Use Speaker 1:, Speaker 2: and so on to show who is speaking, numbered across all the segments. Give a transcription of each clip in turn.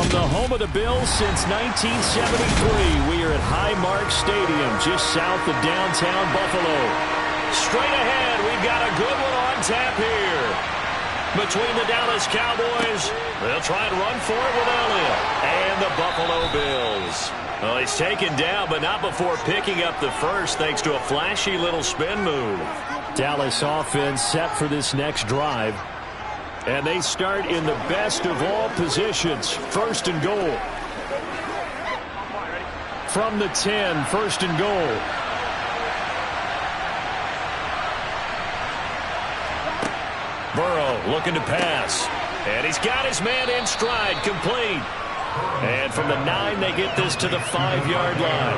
Speaker 1: From the home of the Bills since 1973, we are at Highmark Stadium, just south of downtown Buffalo. Straight ahead, we've got a good one on tap here. Between the Dallas Cowboys, they'll try and run for it with Elliott. And the Buffalo Bills. Well, he's taken down, but not before picking up the first, thanks to a flashy little spin move. Dallas offense set for this next drive. And they start in the best of all positions, first and goal. From the 10, first and goal. Burrow looking to pass. And he's got his man in stride, complete. And from the 9, they get this to the 5-yard line.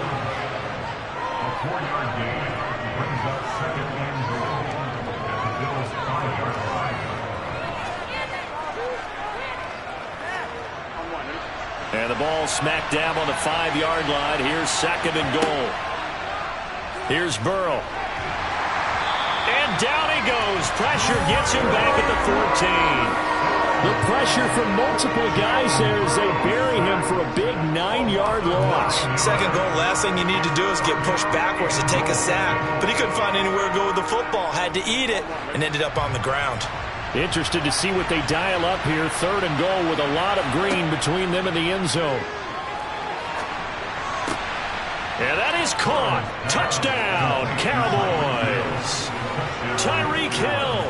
Speaker 2: A 4-yard gain brings up second and goal at the Bills' 5-yard line.
Speaker 1: And the ball smack dab on the 5-yard line. Here's second and goal. Here's Burrow. And down he goes. Pressure gets him back at the 14. The pressure from multiple guys there as they bury him for a big 9-yard loss.
Speaker 3: Second goal, last thing you need to do is get pushed backwards to take a sack. But he couldn't find anywhere to go with the football. Had to eat it and ended up on the ground.
Speaker 1: Interested to see what they dial up here. Third and goal with a lot of green between them and the end zone. And that is caught. Touchdown, Cowboys. Tyreek Hill,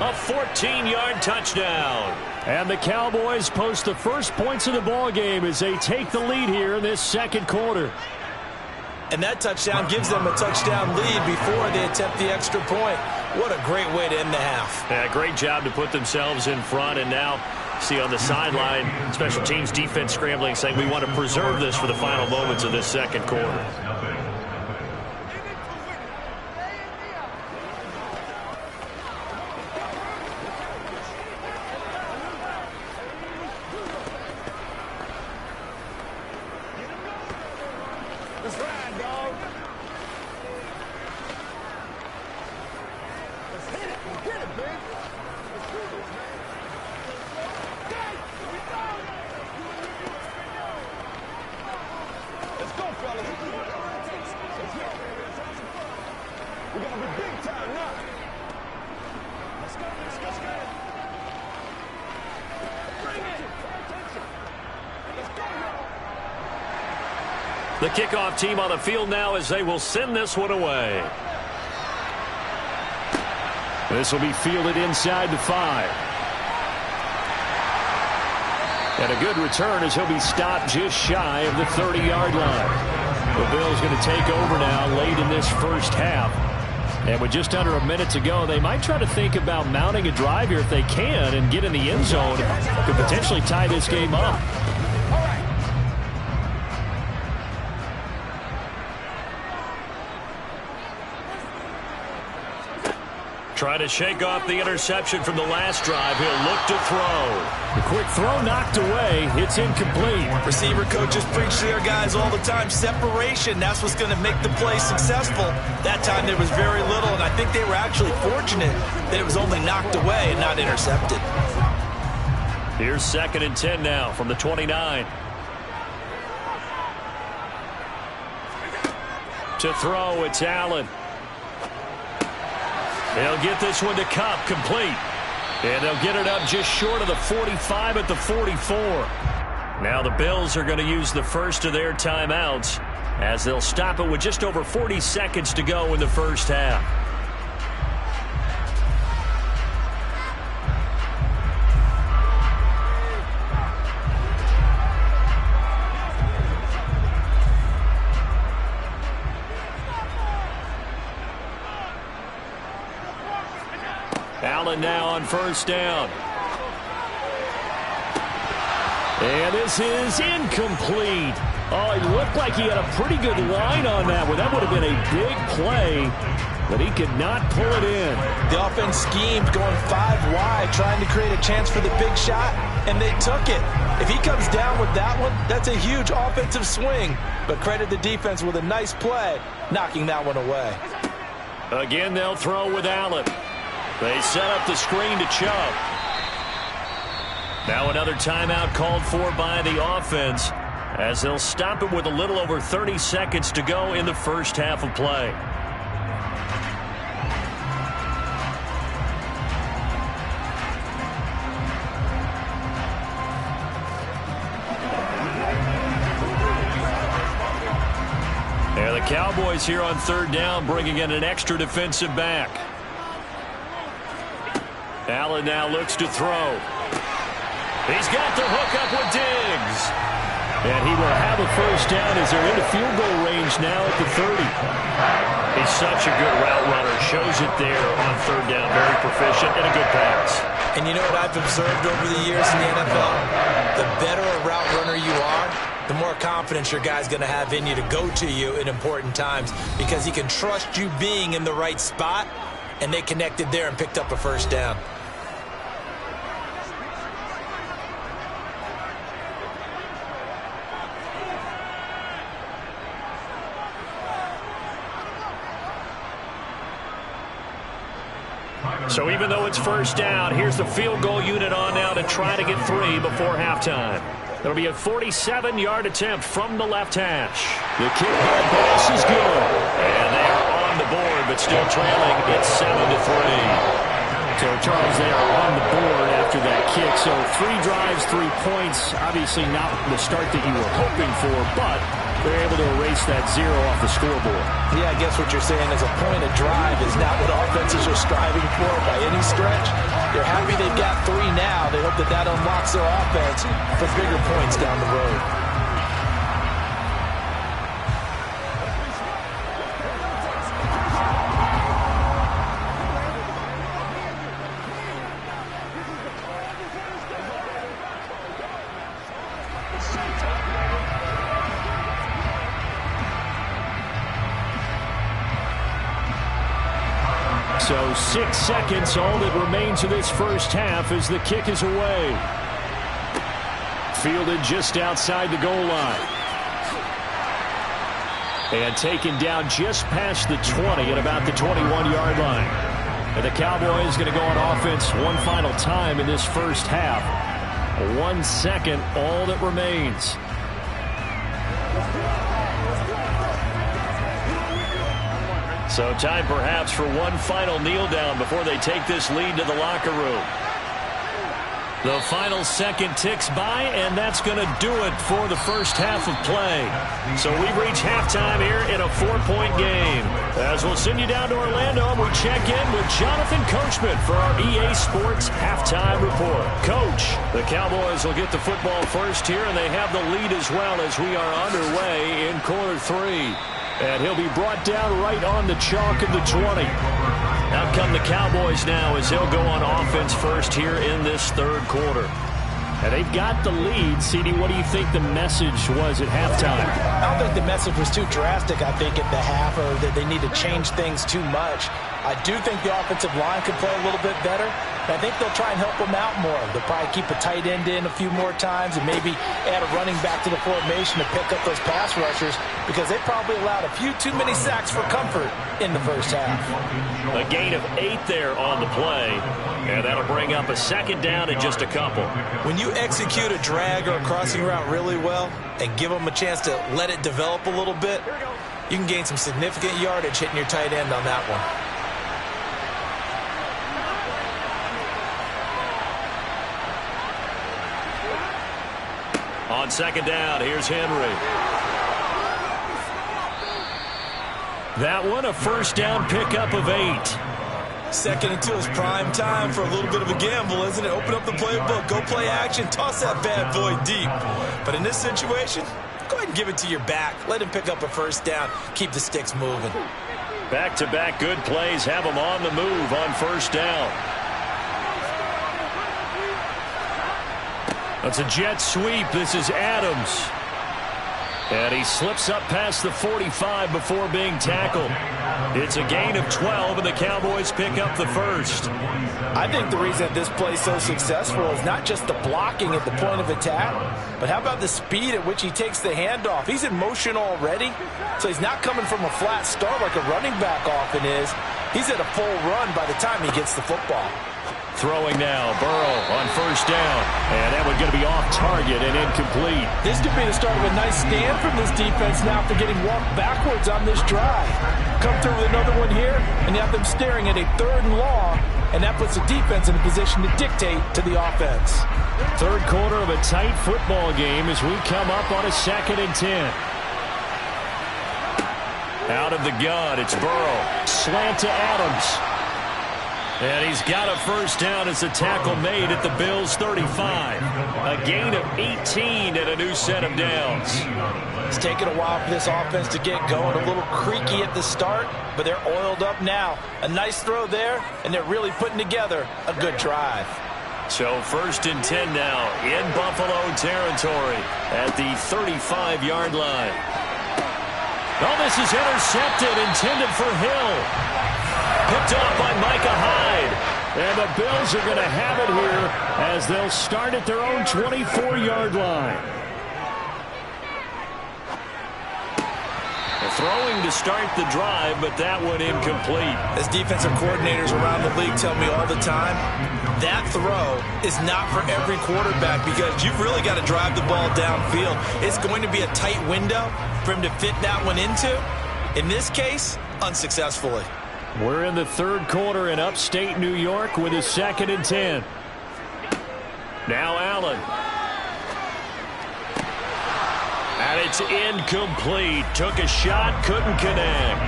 Speaker 1: a 14-yard touchdown. And the Cowboys post the first points of the ball game as they take the lead here in this second quarter.
Speaker 3: And that touchdown gives them a touchdown lead before they attempt the extra point. What a great way to end the half.
Speaker 1: Yeah, great job to put themselves in front. And now, see on the sideline, special teams defense scrambling, saying we want to preserve this for the final moments of this second quarter. The kickoff team on the field now as they will send this one away. This will be fielded inside the 5. And a good return as he'll be stopped just shy of the 30-yard line. The Bills going to take over now late in this first half. And with just under a minute to go, they might try to think about mounting a drive here if they can and get in the end zone. Could potentially tie this game up. Trying to shake off the interception from the last drive. He'll look to throw. The quick throw knocked away. It's incomplete.
Speaker 3: Receiver coaches preach to their guys all the time. Separation, that's what's going to make the play successful. That time there was very little, and I think they were actually fortunate that it was only knocked away and not intercepted.
Speaker 1: Here's second and 10 now from the 29. To throw, it's Allen. They'll get this one to Cup, complete. And they'll get it up just short of the 45 at the 44. Now the Bills are going to use the first of their timeouts as they'll stop it with just over 40 seconds to go in the first half. Allen now on first down. And this is incomplete. Oh, it looked like he had a pretty good line on that one. That would have been a big play, but he could not pull it in.
Speaker 3: The offense schemed going 5 wide, trying to create a chance for the big shot, and they took it. If he comes down with that one, that's a huge offensive swing. But credit the defense with a nice play, knocking that one away.
Speaker 1: Again, they'll throw with Allen. They set up the screen to Chubb. Now another timeout called for by the offense as they'll stop it with a little over 30 seconds to go in the first half of play. And the Cowboys here on third down bringing in an extra defensive back. Allen now looks to throw. He's got the hook up with Diggs. And he will have a first down as they're into field goal range now at the 30. He's such a good route runner. Shows it there on third down. Very proficient and a good pass.
Speaker 3: And you know what I've observed over the years in the NFL? The better a route runner you are, the more confidence your guy's going to have in you to go to you in important times because he can trust you being in the right spot, and they connected there and picked up a first down.
Speaker 1: So even though it's first down, here's the field goal unit on now to try to get 3 before halftime. There'll be a 47-yard attempt from the left hash. The kick by pass is good. And they are on the board, but still trailing. It's 7-3. So, Charles, they are on the board after that kick. So 3 drives, 3 points. Obviously not the start that you were hoping for, but they're able to erase that 0 off the scoreboard.
Speaker 3: Yeah, I guess what you're saying is a point of drive is not what offenses are striving for by any stretch. They're happy they've got 3 now. They hope that that unlocks their offense for bigger points down the road.
Speaker 1: So 6 seconds, all that remains of this first half as the kick is away. Fielded just outside the goal line. And taken down just past the 20 at about the 21-yard line. And the Cowboys going to go on offense one final time in this first half. 1 second, all that remains. So time perhaps for one final kneel down before they take this lead to the locker room. The final second ticks by, and that's going to do it for the first half of play. So we've reached halftime here in a 4-point game. As we'll send you down to Orlando, we check in with Jonathan Coachman for our EA Sports Halftime Report. Coach, the Cowboys will get the football first here, and they have the lead as well as we are underway in quarter 3. And he'll be brought down right on the chalk of the 20. Out come the Cowboys now as they'll go on offense first here in this third quarter. And they've got the lead. CD, what do you think the message was at halftime?
Speaker 3: I don't think the message was too drastic, I think, at the half, or that they need to change things too much. I do think the offensive line could play a little bit better. I think they'll try and help them out more. They'll probably keep a tight end in a few more times and maybe add a running back to the formation to pick up those pass rushers because they probably allowed a few too many sacks for comfort in the first half.
Speaker 1: A gain of 8 there on the play, and that'll bring up a second down in just a couple.
Speaker 3: When you execute a drag or a crossing route really well and give them a chance to let it develop a little bit, you can gain some significant yardage hitting your tight end on that one.
Speaker 1: On second down, here's Henry. That one, a first down pickup of 8.
Speaker 3: Second and 2 is prime time for a little bit of a gamble, isn't it? Open up the playbook, go play action, toss that bad boy deep. But in this situation, go ahead and give it to your back. Let him pick up a first down. Keep the sticks moving.
Speaker 1: Back-to-back good plays have him on the move on first down. That's a jet sweep. This is Adams. And he slips up past the 45 before being tackled. It's a gain of 12, and the Cowboys pick up the first.
Speaker 3: I think the reason that this play is so successful is not just the blocking at the point of attack, but how about the speed at which he takes the handoff? He's in motion already, so he's not coming from a flat start like a running back often is. He's at a full run by the time he gets the football.
Speaker 1: Throwing now, Burrow on first down. And that one's going to be off target and incomplete.
Speaker 3: This could be the start of a nice stand from this defense now after getting walked backwards on this drive. Come through with another one here, and you have them staring at a 3rd and long, and that puts the defense in a position to dictate to the offense.
Speaker 1: Third quarter of a tight football game as we come up on a 2nd and 10. Out of the gun, it's Burrow. Slant to Adams. And he's got a first down as the tackle made at the Bills' 35. A gain of 18 and a new set of downs.
Speaker 3: It's taken a while for this offense to get going. A little creaky at the start, but they're oiled up now. A nice throw there, and they're really putting together a good drive.
Speaker 1: So 1st and 10 now in Buffalo territory at the 35-yard line. Oh, this is intercepted, intended for Hill. Picked off by Micah Hyde. And the Bills are going to have it here as they'll start at their own 24-yard line. Throwing to start the drive, but that one incomplete.
Speaker 3: As defensive coordinators around the league tell me all the time, that throw is not for every quarterback because you've really got to drive the ball downfield. It's going to be a tight window for him to fit that one into. In this case, unsuccessfully.
Speaker 1: We're in the 3rd quarter in upstate New York with a 2nd and 10. Now Allen. And it's incomplete. Took a shot, couldn't connect.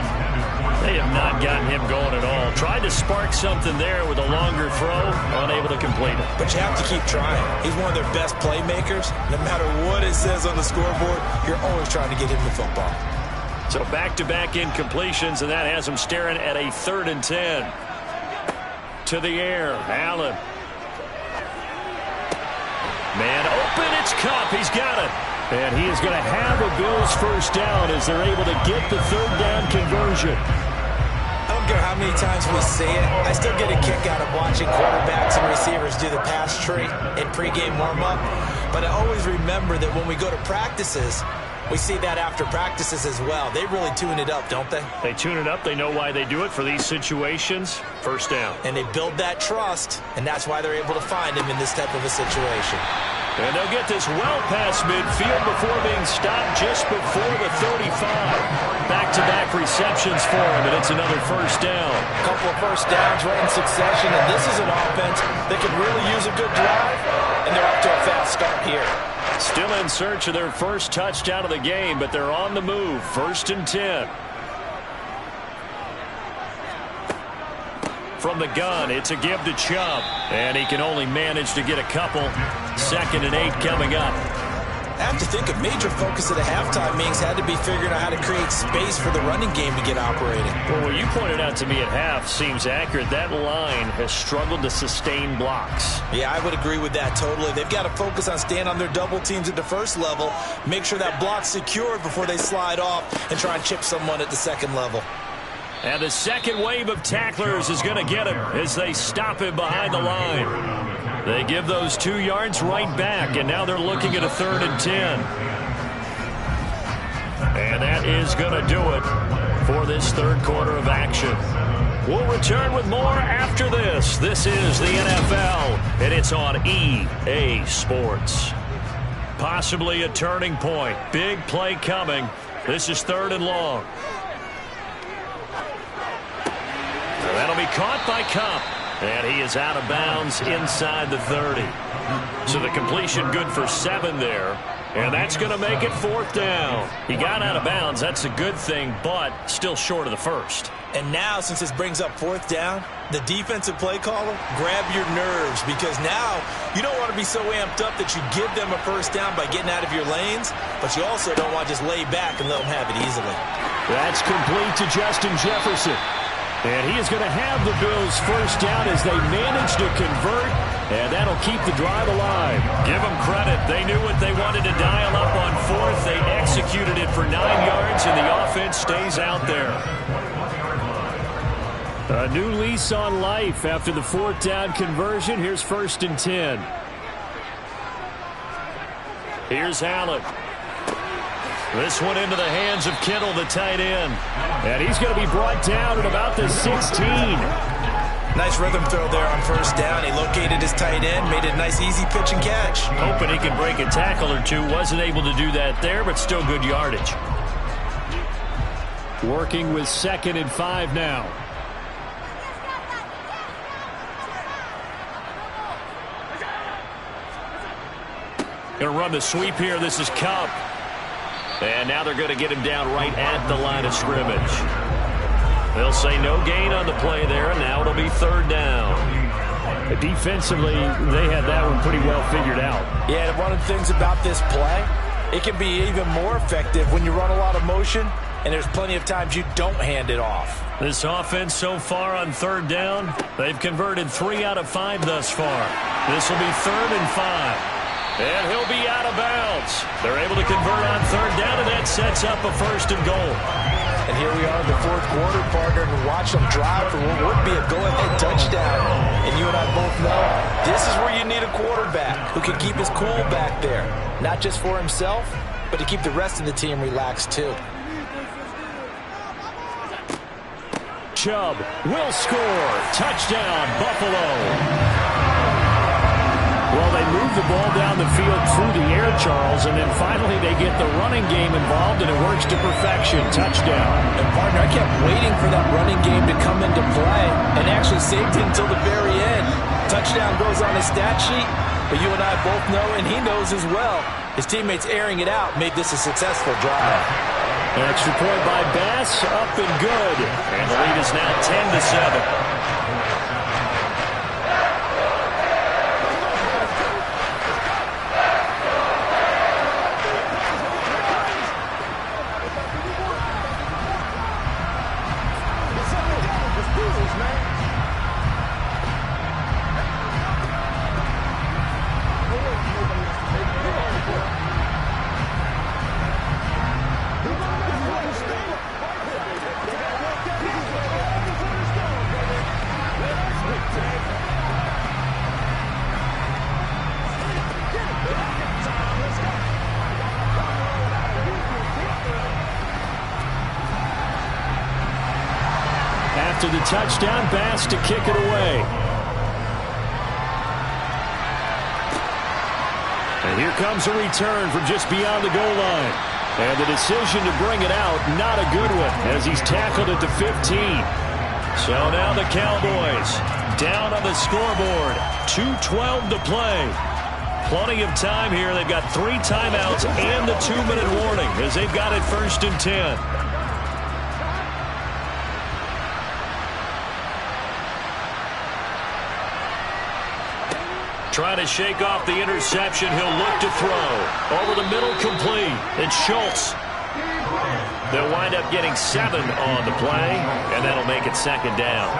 Speaker 1: They have not gotten him going at all. Tried to spark something there with a longer throw, unable to complete it.
Speaker 3: But you have to keep trying. He's one of their best playmakers. No matter what it says on the scoreboard, you're always trying to get him the football.
Speaker 1: So back-to-back incompletions, and that has him staring at a 3rd and 10. To the air, Allen. Man open, it's Kupp. He's got it. And he is going to have a Bills first down as they're able to get the 3rd down conversion.
Speaker 3: I don't care how many times we see it. I still get a kick out of watching quarterbacks and receivers do the pass tree in pregame warm-up. But I always remember that when we go to practices, we see that after practices as well. They really tune it up, don't they?
Speaker 1: They tune it up. They know why they do it for these situations. First down.
Speaker 3: And they build that trust, and that's why they're able to find him in this type of a situation.
Speaker 1: And they'll get this well past midfield before being stopped just before the 35. Back-to-back receptions for him, and it's another first down.
Speaker 3: A couple of first downs right in succession, and this is an offense that could really use a good drive, and they're off to a fast start here.
Speaker 1: Still in search of their first touchdown of the game, but they're on the move. 1st and 10. From the gun, it's a give to Chubb. And he can only manage to get a couple. 2nd and 8 coming up.
Speaker 3: I have to think a major focus of the halftime meetings had to be figuring out how to create space for the running game to get operating.
Speaker 1: Well, what you pointed out to me at half seems accurate. That line has struggled to sustain blocks.
Speaker 3: Yeah, I would agree with that totally. They've got to focus on staying on their double teams at the first level, make sure that block's secured before they slide off and try and chip someone at the second level.
Speaker 1: And the second wave of tacklers is going to get him as they stop him behind the line. They give those 2 yards right back, and now they're looking at a 3rd and 10. And that is going to do it for this 3rd quarter of action. We'll return with more after this. This is the NFL, and it's on EA Sports. Possibly a turning point. Big play coming. This is 3rd and long. That'll be caught by Kupp. And he is out of bounds inside the 30. So the completion good for 7 there. And that's going to make it 4th down. He got out of bounds. That's a good thing, but still short of the first.
Speaker 3: And now, since this brings up 4th down, the defensive play caller, grab your nerves, because now you don't want to be so amped up that you give them a first down by getting out of your lanes, but you also don't want to just lay back and let them have it easily.
Speaker 1: That's complete to Justin Jefferson. And he is going to have the Bills first down as they manage to convert, and that'll keep the drive alive. Give them credit. They knew what they wanted to dial up on 4th. They executed it for 9 yards, and the offense stays out there. A new lease on life after the 4th down conversion. Here's 1st and 10. Here's Allen. This one into the hands of Kittle, the tight end. And he's going to be brought down at about the 16.
Speaker 3: Nice rhythm throw there on first down. He located his tight end, made it a nice easy pitch and catch.
Speaker 1: Hoping he could break a tackle or two. Wasn't able to do that there, but still good yardage. Working with 2nd and 5 now. Going to run the sweep here. This is Cup. And now they're going to get him down right at the line of scrimmage. They'll say no gain on the play there, and now it'll be 3rd down. Defensively, they had that one pretty well figured out.
Speaker 3: Yeah, one of the things about this play, it can be even more effective when you run a lot of motion, and there's plenty of times you don't hand it off.
Speaker 1: This offense so far on 3rd down, they've converted 3 out of 5 thus far. This will be 3rd and 5. And he'll be out of bounds. They're able to convert on 3rd down, and that sets up a 1st and goal.
Speaker 3: And here we are in the 4th quarter, partner, and watch them drive for what would be a go-ahead touchdown. And you and I both know this is where you need a quarterback who can keep his cool back there. Not just for himself, but to keep the rest of the team relaxed too.
Speaker 1: Chubb will score. Touchdown, Buffalo. Well, they move the ball down the field through the air, Charles, and then finally they get the running game involved, and it works to perfection. Touchdown.
Speaker 3: And, partner, I kept waiting for that running game to come into play and actually saved it until the very end. Touchdown goes on his stat sheet, but you and I both know, and he knows as well, his teammates airing it out made this a successful drive.
Speaker 1: Extra point by Bass, up and good. And the lead is now 10-7. After the touchdown, Bass to kick it away. And here comes a return from just beyond the goal line. And the decision to bring it out, not a good one, as he's tackled at the 15. So now the Cowboys down on the scoreboard. 2:12 to play. Plenty of time here. They've got 3 timeouts and the 2-minute warning as they've got it 1st and 10. Trying to shake off the interception. He'll look to throw. Over the middle, complete. It's Schultz. They'll wind up getting 7 on the play, and that'll make it 2nd down.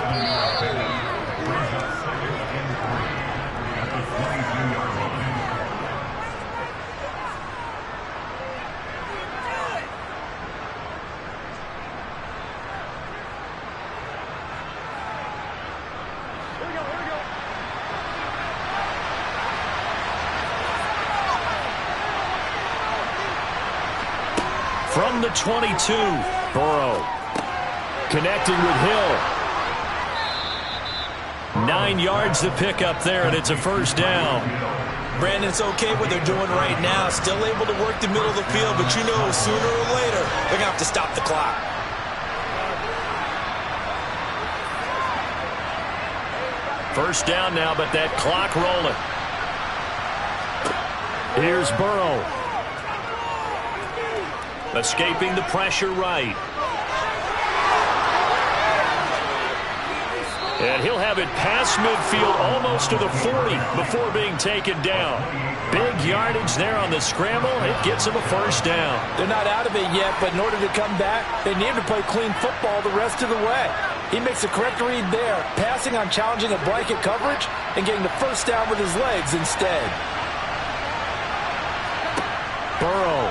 Speaker 1: From the 22, Burrow connecting with Hill. 9 yards to pick up there, and it's a 1st down.
Speaker 3: Brandon, it's okay what they're doing right now. Still able to work the middle of the field, but you know sooner or later they're going to have to stop the clock.
Speaker 1: First down now, but that clock rolling. Here's Burrow. Escaping the pressure right. And he'll have it past midfield almost to the 40 before being taken down. Big yardage there on the scramble. It gets him a 1st down.
Speaker 3: They're not out of it yet, but in order to come back, they need to play clean football the rest of the way. He makes the correct read there, passing on challenging a blanket coverage and getting the 1st down with his legs instead.
Speaker 1: Burrow.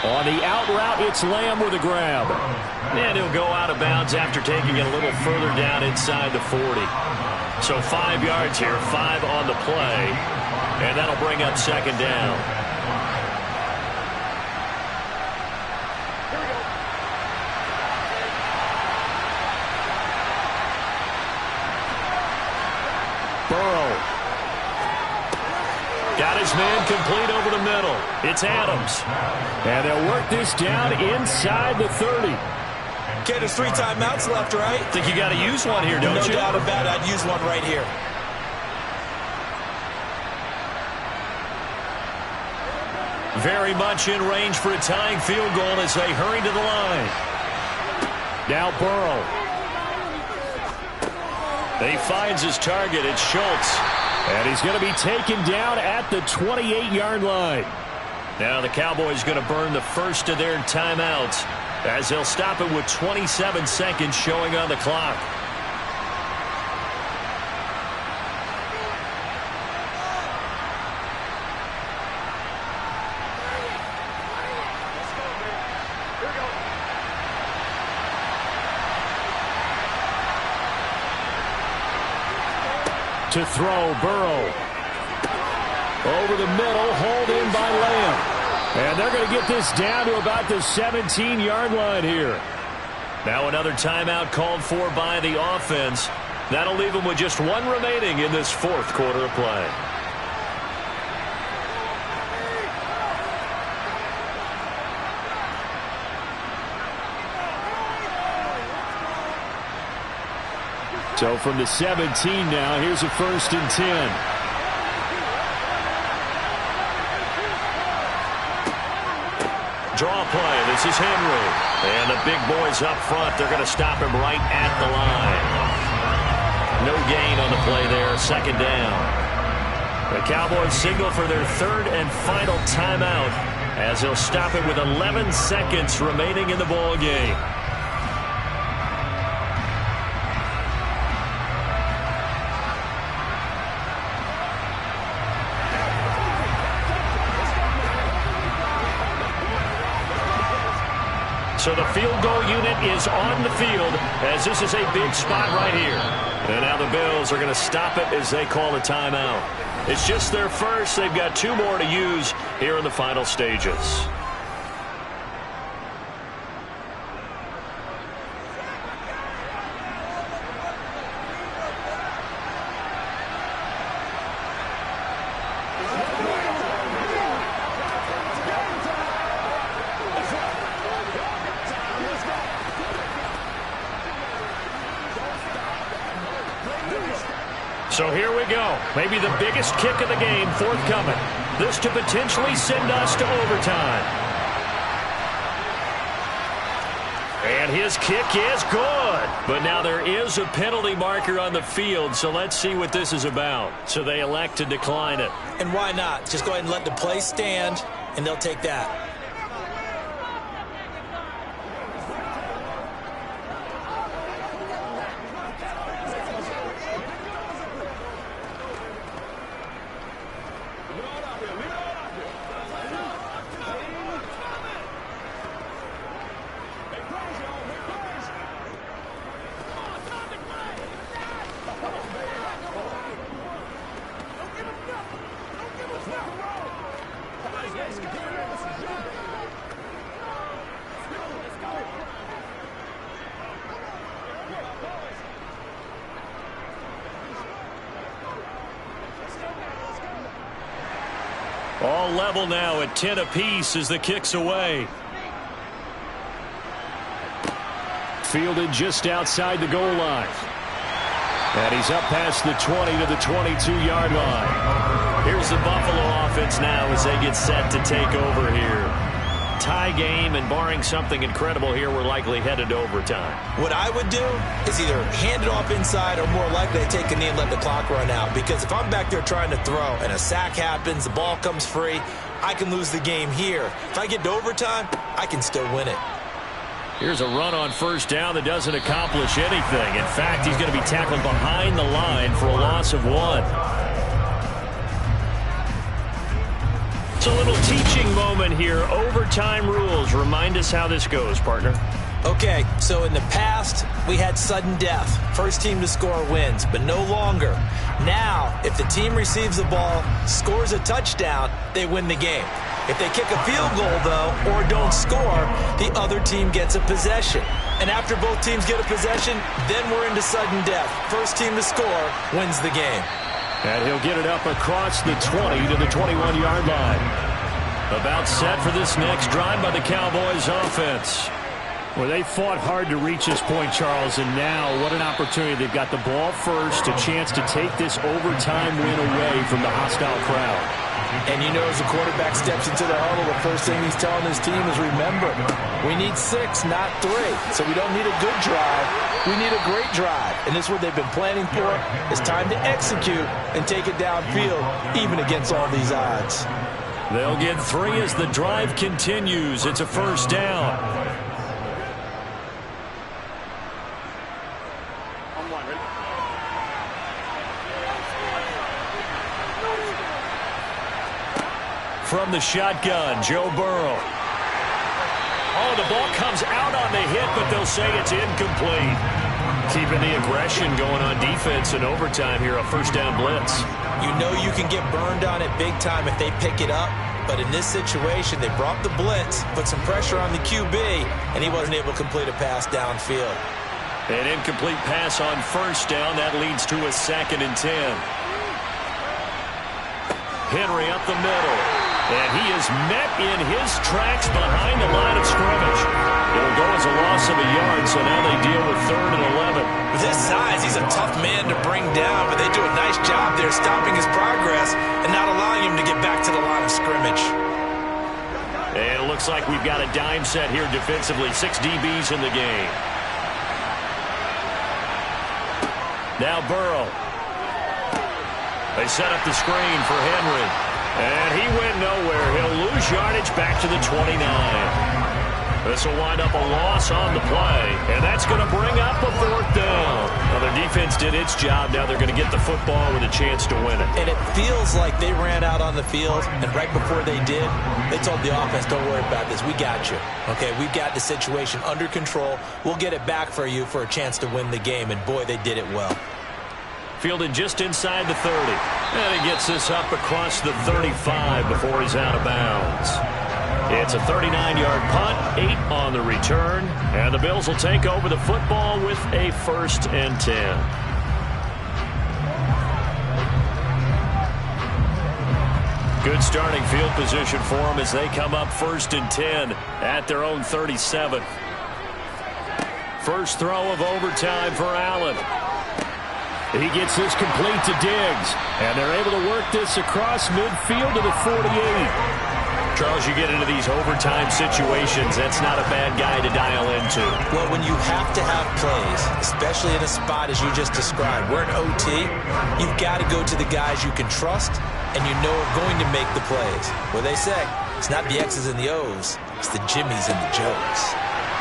Speaker 1: On the out route, it's Lamb with a grab. And he'll go out of bounds after taking it a little further down inside the 40. So 5 yards here, 5 on the play. And that'll bring up 2nd down. Burrow. Got his man complete over the middle. It's Adams. And they'll work this down inside the 30.
Speaker 3: Okay, there's 3 timeouts left, right?
Speaker 1: Think you got to use one here, don't you?
Speaker 3: No doubt about it. I'd use one right here.
Speaker 1: Very much in range for a tying field goal as they hurry to the line. Now Burrow. He finds his target. It's Schultz. And he's going to be taken down at the 28-yard line. Now the Cowboys going to burn the first of their timeouts as they'll stop it with 27 seconds showing on the clock. To throw, Burrow. Over the middle, hauled in by Lamb. And they're going to get this down to about the 17-yard line here. Now another timeout called for by the offense. That'll leave them with just one remaining in this fourth quarter of play. So from the 17 now, here's a 1st and 10. Draw play. This is Henry. And the big boys up front, they're going to stop him right at the line. No gain on the play there. 2nd down. The Cowboys signal for their 3rd and final timeout as they'll stop it with 11 seconds remaining in the ball game. So the field goal unit is on the field as this is a big spot right here. And now the Bills are going to stop it as they call a timeout. It's just their first. They've got 2 more to use here in the final stages. So here we go. Maybe the biggest kick of the game forthcoming. This to potentially send us to overtime. And his kick is good. But now there is a penalty marker on the field, so let's see what this is about. So they elect to decline it.
Speaker 3: And why not? Just go ahead and let the play stand, and they'll take that.
Speaker 1: All level now at 10 apiece as the kick's away. Fielded just outside the goal line. And he's up past the 20 to the 22-yard line. Here's the Buffalo offense now as they get set to take over here. Tie game, and barring something incredible here, we're likely headed to overtime.
Speaker 3: What I would do is either hand it off inside or more likely to take a knee and let the clock run out. Because if I'm back there trying to throw and a sack happens, the ball comes free, I can lose the game here. If I get to overtime, I can still win it.
Speaker 1: Here's a run on 1st down that doesn't accomplish anything. In fact, he's going to be tackled behind the line for a loss of 1. It's a little teaching moment here. Overtime rules. Remind us how this goes, partner.
Speaker 3: Okay, so in the past, we had sudden death. First team to score wins, but no longer. Now, if the team receives the ball, scores a touchdown, they win the game. If they kick a field goal, though, or don't score, the other team gets a possession. And after both teams get a possession, then we're into sudden death. First team to score wins the game.
Speaker 1: And he'll get it up across the 20 to the 21-yard line. About set for this next drive by the Cowboys offense. Well, they fought hard to reach this point, Charles, and now what an opportunity. They've got the ball first, a chance to take this overtime win away from the hostile crowd.
Speaker 3: And you know, as the quarterback steps into the huddle, the first thing he's telling his team is, remember, we need 6, not 3. So we don't need a good drive. We need a great drive. And this is what they've been planning for. It's time to execute and take it downfield, even against all these odds.
Speaker 1: They'll get 3 as the drive continues. It's a first down. From the shotgun, Joe Burrow. Oh, the ball comes out on the hit, but they'll say it's incomplete. Keeping the aggression going on defense in overtime here, a first down blitz.
Speaker 3: You know you can get burned on it big time if they pick it up, but in this situation, they brought the blitz, put some pressure on the QB, and he wasn't able to complete a pass downfield.
Speaker 1: An incomplete pass on first down. That leads to a 2nd and 10. Henry up the middle. And he is met in his tracks behind the line of scrimmage. It'll go as a loss of a yard, so now they deal with 3rd and 11.
Speaker 3: With his size, he's a tough man to bring down, but they do a nice job there stopping his progress and not allowing him to get back to the line of scrimmage.
Speaker 1: And it looks like we've got a dime set here defensively. 6 DBs in the game. Now Burrow. They set up the screen for Henry. And he went nowhere. He'll lose yardage back to the 29. This will wind up a loss on the play. And that's going to bring up a 4th down. Now, their defense did its job. Now they're going to get the football with a chance to win it.
Speaker 3: And it feels like they ran out on the field, and right before they did, they told the offense, don't worry about this. We got you. Okay, we've got the situation under control. We'll get it back for you for a chance to win the game. And, boy, they did it well.
Speaker 1: Fielded just inside the 30. And he gets this up across the 35 before he's out of bounds. It's a 39-yard punt, 8 on the return. And the Bills will take over the football with a 1st and 10. Good starting field position for them as they come up 1st and 10 at their own 37. First throw of overtime for Allen. He gets this complete to Diggs, and they're able to work this across midfield to the 48. Charles, you get into these overtime situations, that's not a bad guy to dial into.
Speaker 3: Well, when you have to have plays, especially in a spot as you just described, we're in OT, you've got to go to the guys you can trust and you know are going to make the plays. What they say, it's not the X's and the O's, it's the Jimmies and the Joes.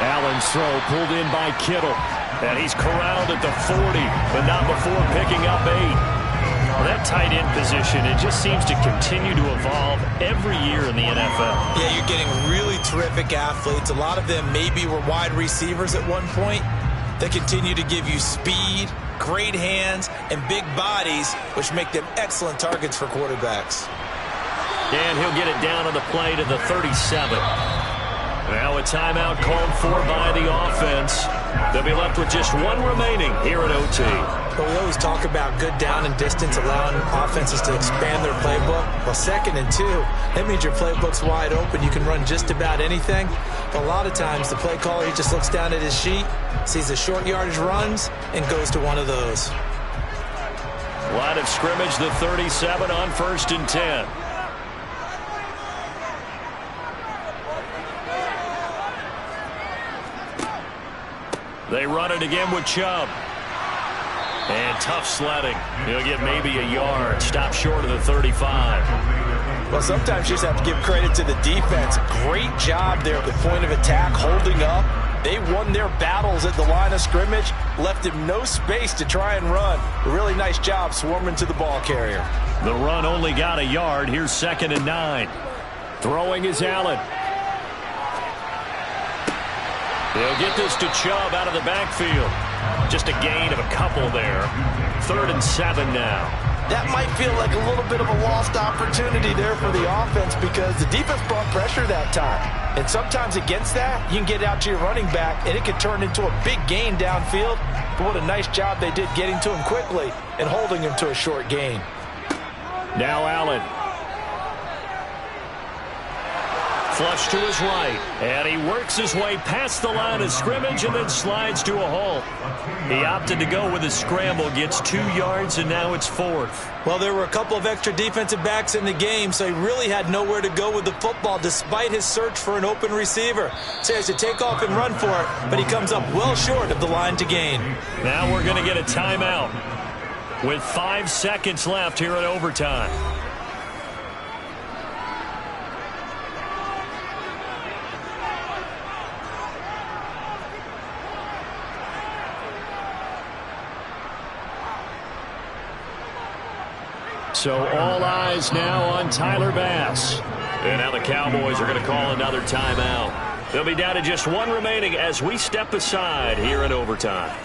Speaker 1: Allen's throw pulled in by Kittle. And he's corralled at the 40, but not before picking up 8. Well, that tight end position, it just seems to continue to evolve every year in the NFL.
Speaker 3: Yeah, you're getting really terrific athletes. A lot of them maybe were wide receivers at one point. They continue to give you speed, great hands, and big bodies, which make them excellent targets for quarterbacks.
Speaker 1: And he'll get it down on the play to the 37. Now a timeout called for by the offense. They'll be left with just 1 remaining here at OT.
Speaker 3: But we always talk about good down and distance, allowing offenses to expand their playbook. Well, 2nd and 2, that means your playbook's wide open. You can run just about anything. But a lot of times the play caller, he just looks down at his sheet, sees the short yardage runs, and goes to one of those.
Speaker 1: Line of scrimmage, the 37 on 1st and 10. They run it again with Chubb. And tough sledding. He'll get maybe a yard. Stop short of the 35.
Speaker 3: Well, sometimes you just have to give credit to the defense. Great job there at the point of attack, holding up. They won their battles at the line of scrimmage, left him no space to try and run. A really nice job swarming to the ball carrier.
Speaker 1: The run only got a yard. Here's 2nd and 9. Throwing is Allen. They'll get this to Chubb out of the backfield. Just a gain of a couple there. 3rd and 7 now.
Speaker 3: That might feel like a little bit of a lost opportunity there for the offense because the defense brought pressure that time. And sometimes against that, you can get out to your running back, and it can turn into a big gain downfield. But what a nice job they did getting to him quickly and holding him to a short gain.
Speaker 1: Now Allen. Flush to his right, and he works his way past the line of scrimmage and then slides to a halt. He opted to go with his scramble, gets 2 yards, and now it's 4th.
Speaker 3: Well, there were a couple of extra defensive backs in the game, so he really had nowhere to go with the football despite his search for an open receiver. So he has to take off and run for it, but he comes up well short of the line to gain.
Speaker 1: Now we're going to get a timeout with 5 seconds left here in overtime. So all eyes now on Tyler Bass. And now the Cowboys are going to call another timeout. They'll be down to just 1 remaining as we step aside here in overtime.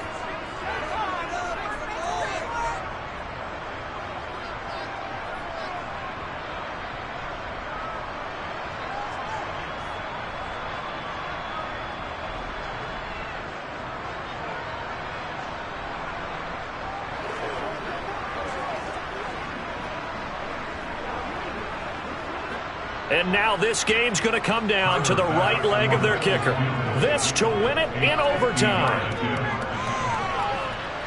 Speaker 1: And now this game's going to come down to the right leg of their kicker. This to win it in overtime.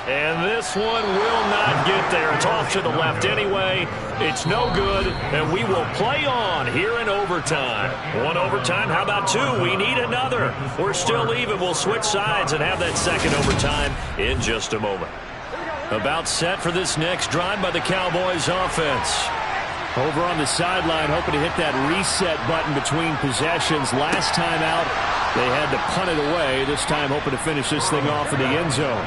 Speaker 1: And this one will not get there. It's off to the left anyway. It's no good, and we will play on here in overtime. 1 overtime, how about 2? We need another. We're still even. We'll switch sides and have that second overtime in just a moment. About set for this next drive by the Cowboys offense. Over on the sideline, hoping to hit that reset button between possessions. Last time out, they had to punt it away. This time, hoping to finish this thing off in the end zone.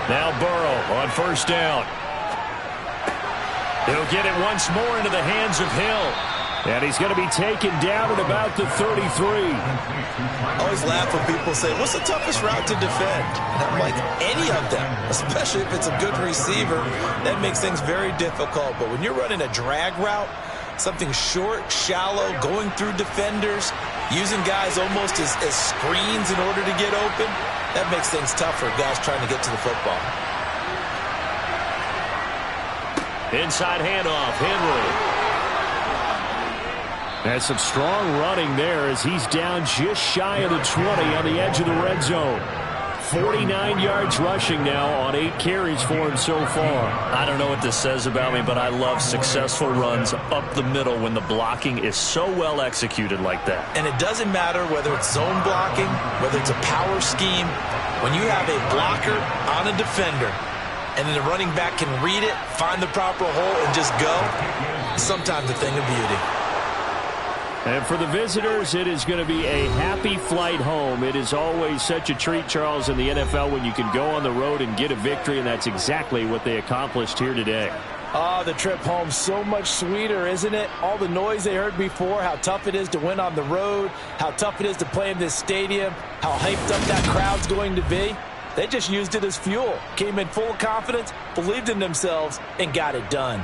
Speaker 1: Now Burrow on first down. He'll get it once more into the hands of Hill. And he's going to be taken down at about the 33.
Speaker 3: I always laugh when people say, what's the toughest route to defend? And I'm like, any of them, especially if it's a good receiver. That makes things very difficult. But when you're running a drag route, something short, shallow, going through defenders, using guys almost as screens in order to get open, that makes things tough for guys trying to get to the football.
Speaker 1: Inside handoff, Henry. Has some strong running there as he's down just shy of the 20 on the edge of the red zone. 49 yards rushing now on 8 carries for him so far.
Speaker 4: I don't know what this says about me, but I love successful runs up the middle when the blocking is so well executed like that.
Speaker 3: And it doesn't matter whether it's zone blocking, whether it's a power scheme. When you have a blocker on a defender and then the running back can read it, find the proper hole, and just go, sometimes a thing of beauty.
Speaker 1: And for the visitors, it is going to be a happy flight home. It is always such a treat, Charles, in the NFL when you can go on the road and get a victory, and that's exactly what they accomplished here today.
Speaker 3: The trip home so much sweeter, isn't it? All the noise they heard before, how tough it is to win on the road, how tough it is to play in this stadium, how hyped up that crowd's going to be. They just used it as fuel, came in full of confidence, believed in themselves, and got it done.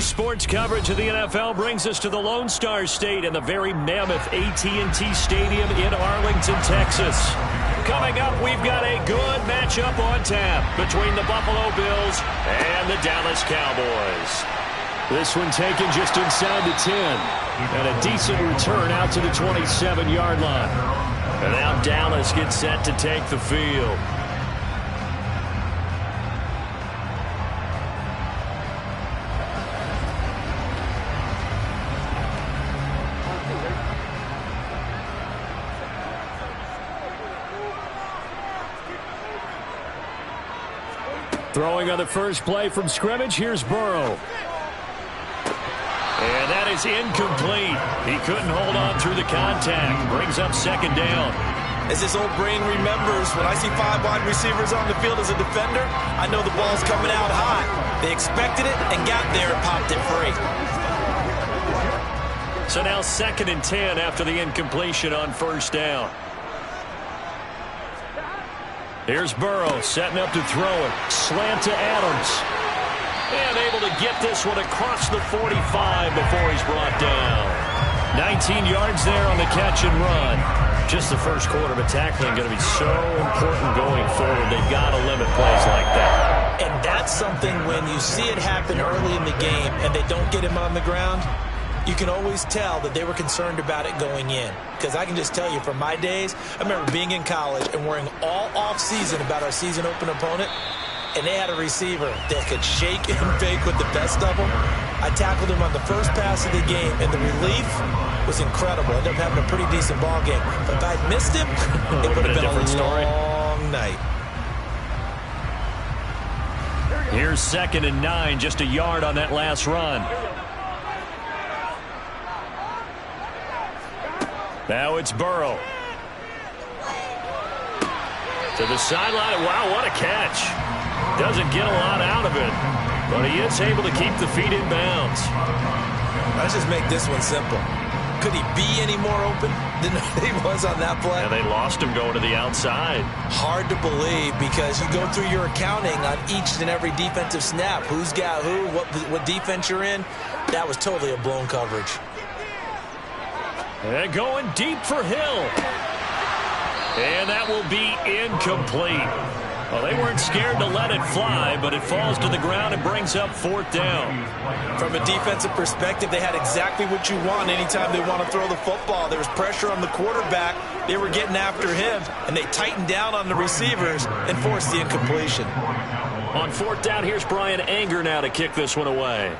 Speaker 1: Sports coverage of the NFL brings us to the Lone Star State and the very mammoth AT&T Stadium in Arlington, Texas. Coming up, we've got a good matchup on tap between the Buffalo Bills and the Dallas Cowboys. This one taken just inside the 10. And a decent return out to the 27-yard line. And now Dallas gets set to take the field. Throwing on the first play from scrimmage, here's Burrow. And that is incomplete. He couldn't hold on through the contact. Brings up second down.
Speaker 3: As this old brain remembers, when I see 5 wide receivers on the field as a defender, I know the ball's coming out hot. They expected it and got there and popped it free.
Speaker 1: So now 2nd and 10 after the incompletion on first down. Here's Burrow setting up to throw it. Slant to Adams. And able to get this one across the 45 before he's brought down. 19 yards there on the catch and run. Just the first quarter, but tackling going to be so important going forward. They've got to limit plays like that.
Speaker 3: And that's something when you see it happen early in the game and they don't get him on the ground, you can always tell that they were concerned about it going in. Because I can just tell you from my days, I remember being in college and worrying all off-season about our season open opponent, and they had a receiver that could shake and bake with the best of them. I tackled him on the first pass of the game, and the relief was incredible. Ended up having a pretty decent ball game. But if I'd missed him, it would have been a long night.
Speaker 1: Here's 2nd and 9, just a yard on that last run. Now it's Burrow. To the sideline. Wow, what a catch. Doesn't get a lot out of it, but he is able to keep the feet in bounds.
Speaker 3: Let's just make this one simple. Could he be any more open than he was on that play?
Speaker 1: And they lost him going to the outside.
Speaker 3: Hard to believe because you go through your accounting on each and every defensive snap. Who's got who, what defense you're in. That was totally a blown coverage.
Speaker 1: And going deep for Hill. And that will be incomplete. Well, they weren't scared to let it fly, but it falls to the ground and brings up 4th down.
Speaker 3: From a defensive perspective, they had exactly what you want anytime they want to throw the football. There was pressure on the quarterback. They were getting after him, and they tightened down on the receivers and forced the incompletion.
Speaker 1: On 4th down, here's Brian Anger now to kick this one away.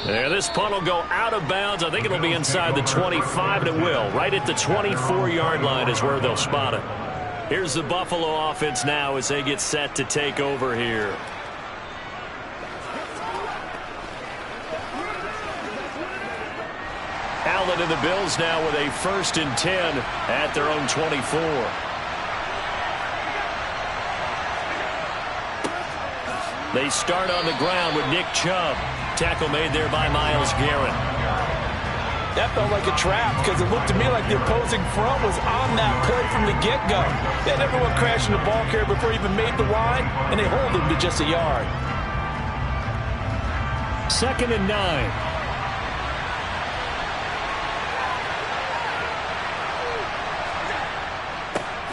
Speaker 1: There, this punt will go out of bounds. I think it'll be inside the 25, and it will. Right at the 24-yard line is where they'll spot it. Here's the Buffalo offense now as they get set to take over here. Allen and the Bills now with a 1st and 10 at their own 24. They start on the ground with Nick Chubb. Tackle made there by Myles Garrett.
Speaker 3: That felt like a trap because it looked to me like the opposing front was on that play from the get-go. They had everyone crashing the ball carrier before he even made the line, and they hold him to just a yard.
Speaker 1: 2nd and 9.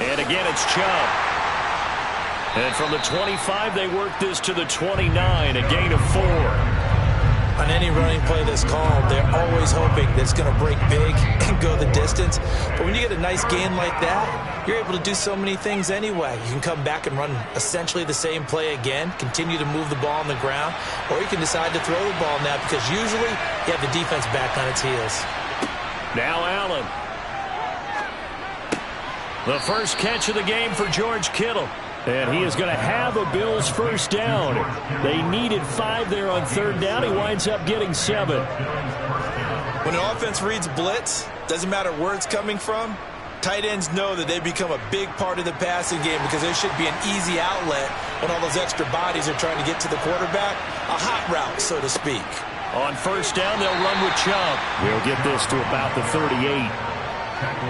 Speaker 1: And again, it's Chubb. And from the 25, they work this to the 29, a gain of 4.
Speaker 3: On any running play that's called, they're always hoping that it's going to break big and go the distance. But when you get a nice gain like that, you're able to do so many things anyway. You can come back and run essentially the same play again, continue to move the ball on the ground, or you can decide to throw the ball now because usually you have the defense back on its heels.
Speaker 1: Now Allen. The first catch of the game for George Kittle. And he is going to have a Bills 1st down. They needed 5 there on 3rd down. He winds up getting 7.
Speaker 3: When an offense reads blitz, doesn't matter where it's coming from, tight ends know that they become a big part of the passing game because there should be an easy outlet when all those extra bodies are trying to get to the quarterback. A hot route, so to speak.
Speaker 1: On 1st down, they'll run with Chubb. We'll get this to about the 38.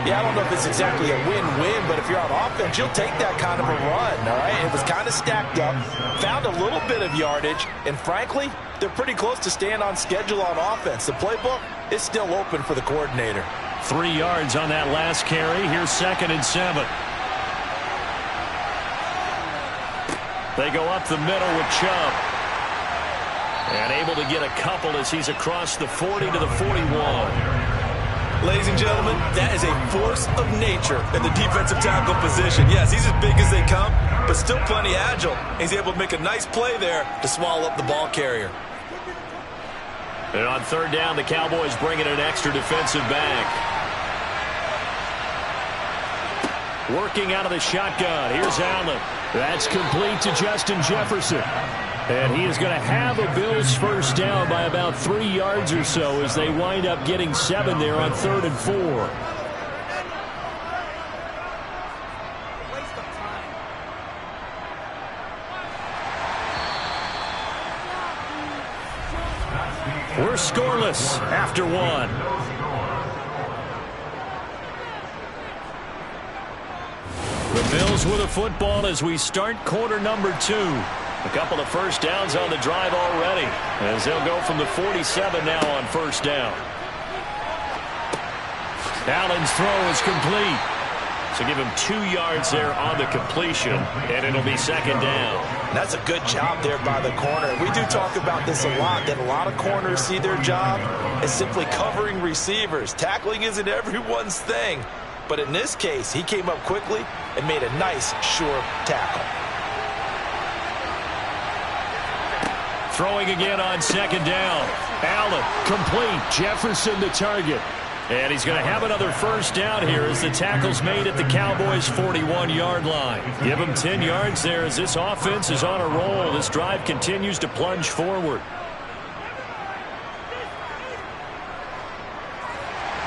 Speaker 3: Yeah, I don't know if it's exactly a win-win, but if you're on offense, you'll take that kind of a run, all right? It was kind of stacked up, found a little bit of yardage, and frankly, they're pretty close to staying on schedule on offense. The playbook is still open for the coordinator.
Speaker 1: 3 yards on that last carry. Here's 2nd and 7. They go up the middle with Chubb. And able to get a couple as he's across the 40 to the 41.
Speaker 3: Ladies and gentlemen, that is a force of nature in the defensive tackle position. Yes, he's as big as they come, but still plenty agile. He's able to make a nice play there to swallow up the ball carrier.
Speaker 1: And on 3rd down, the Cowboys bring in an extra defensive back. Working out of the shotgun. Here's Allen. That's complete to Justin Jefferson. And he is going to have a Bills first down by about 3 yards or so as they wind up getting 7 there on 3rd and 4. We're scoreless after 1. The Bills with a football as we start quarter number 2. A couple of first downs on the drive already as they'll go from the 47 now on first down. Allen's throw is complete. So give him 2 yards there on the completion, and it'll be 2nd down.
Speaker 3: That's a good job there by the corner. We do talk about this a lot, that a lot of corners see their job as simply covering receivers. Tackling isn't everyone's thing. But in this case, he came up quickly and made a nice, sure tackle.
Speaker 1: Throwing again on 2nd down. Allen, complete. Jefferson the target. And he's going to have another first down here as the tackle's made at the Cowboys' 41-yard line. Give him 10 yards there as this offense is on a roll. This drive continues to plunge forward.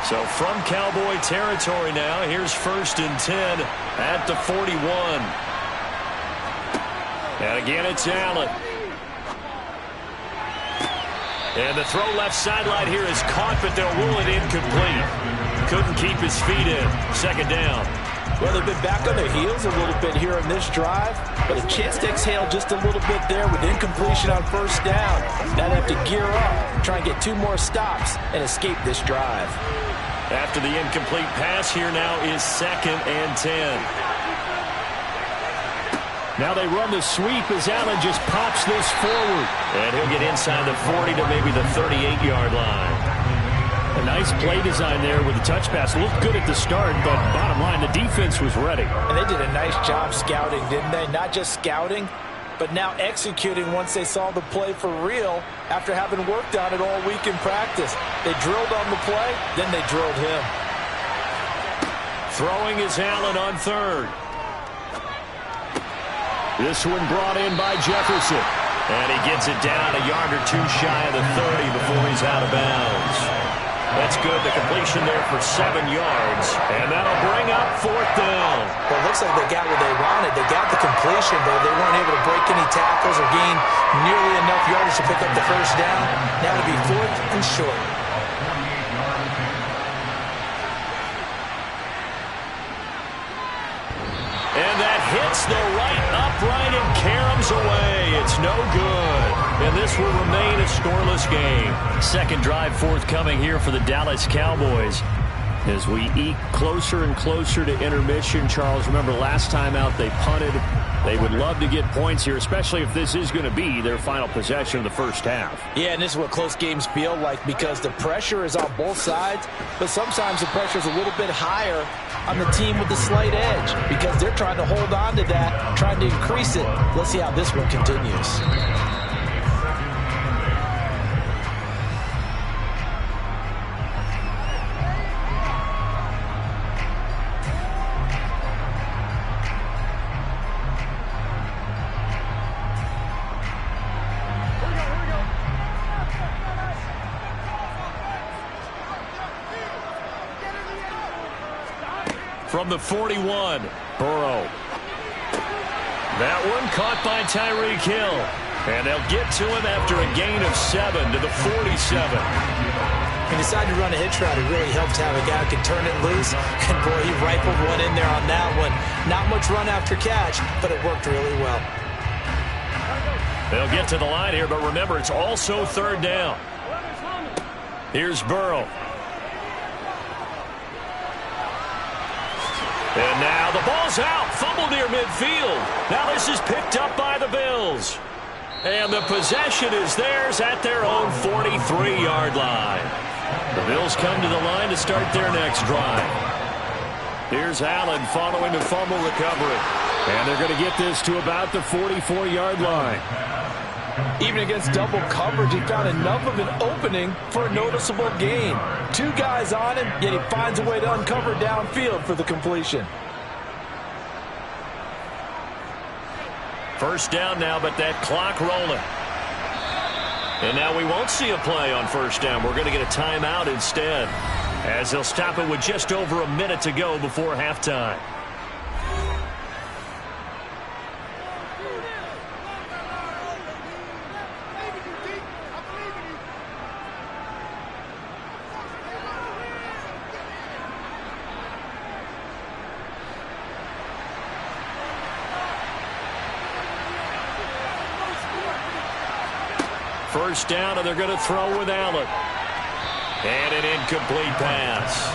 Speaker 1: So from Cowboy territory now, here's 1st and 10 at the 41. And again, it's Allen. And the throw left sideline here is caught, but they'll rule it incomplete. Couldn't keep his feet in. 2nd down.
Speaker 3: Well, they've been back on their heels a little bit here in this drive, but a chance to exhale just a little bit there with incompletion on first down. Now they have to gear up, try and get 2 more stops, and escape this drive.
Speaker 1: After the incomplete pass, here now is 2nd and 10. Now they run the sweep as Allen just pops this forward. And he'll get inside the 40 to maybe the 38-yard line. A nice play design there with the touch pass. Looked good at the start, but bottom line, the defense was ready.
Speaker 3: And they did a nice job scouting, didn't they? Not just scouting, but now executing once they saw the play for real after having worked on it all week in practice. They drilled on the play, then they drilled him.
Speaker 1: Throwing is Allen on 3rd. This one brought in by Jefferson. And he gets it down a yard or 2 shy of the 30 before he's out of bounds. That's good. The completion there for 7 yards. And that'll bring up 4th down.
Speaker 3: Well, it looks like they got what they wanted. They got the completion, but they weren't able to break any tackles or gain nearly enough yardage to pick up the first down. Now it'll be 4th and short.
Speaker 1: And that hits the right upright and caroms away. It's no good. And this will remain a scoreless game. 2nd drive forthcoming here for the Dallas Cowboys. As we eke closer and closer to intermission, Charles, remember last time out they punted. They would love to get points here, especially if this is going to be their final possession of the first half.
Speaker 3: Yeah, and this is what close games feel like because the pressure is on both sides, but sometimes the pressure is a little bit higher on the team with the slight edge because they're trying to hold on to that, trying to increase it. Let's see how this one continues.
Speaker 1: From the 41, Burrow. That one caught by Tyreek Hill. And they'll get to him after a gain of 7 to the 47.
Speaker 3: He decided to run a hitch route. It really helped have a guy who can turn it loose. And, boy, he rifled one in there on that one. Not much run after catch, but it worked really well.
Speaker 1: They'll get to the line here, but remember, it's also third down. Here's Burrow. And now the ball's out. Fumble near midfield. Now this is picked up by the Bills. And the possession is theirs at their own 43-yard line. The Bills come to the line to start their next drive. Here's Allen following the fumble recovery. And they're going to get this to about the 44-yard line.
Speaker 3: Even against double coverage, he found enough of an opening for a noticeable gain. Two guys on him, yet he finds a way to uncover downfield for the completion.
Speaker 1: First down now, but that clock rolling. And now we won't see a play on first down. We're going to get a timeout instead, as they'll stop it with just over a minute to go before halftime. First down, and they're going to throw with Allen. And an incomplete pass.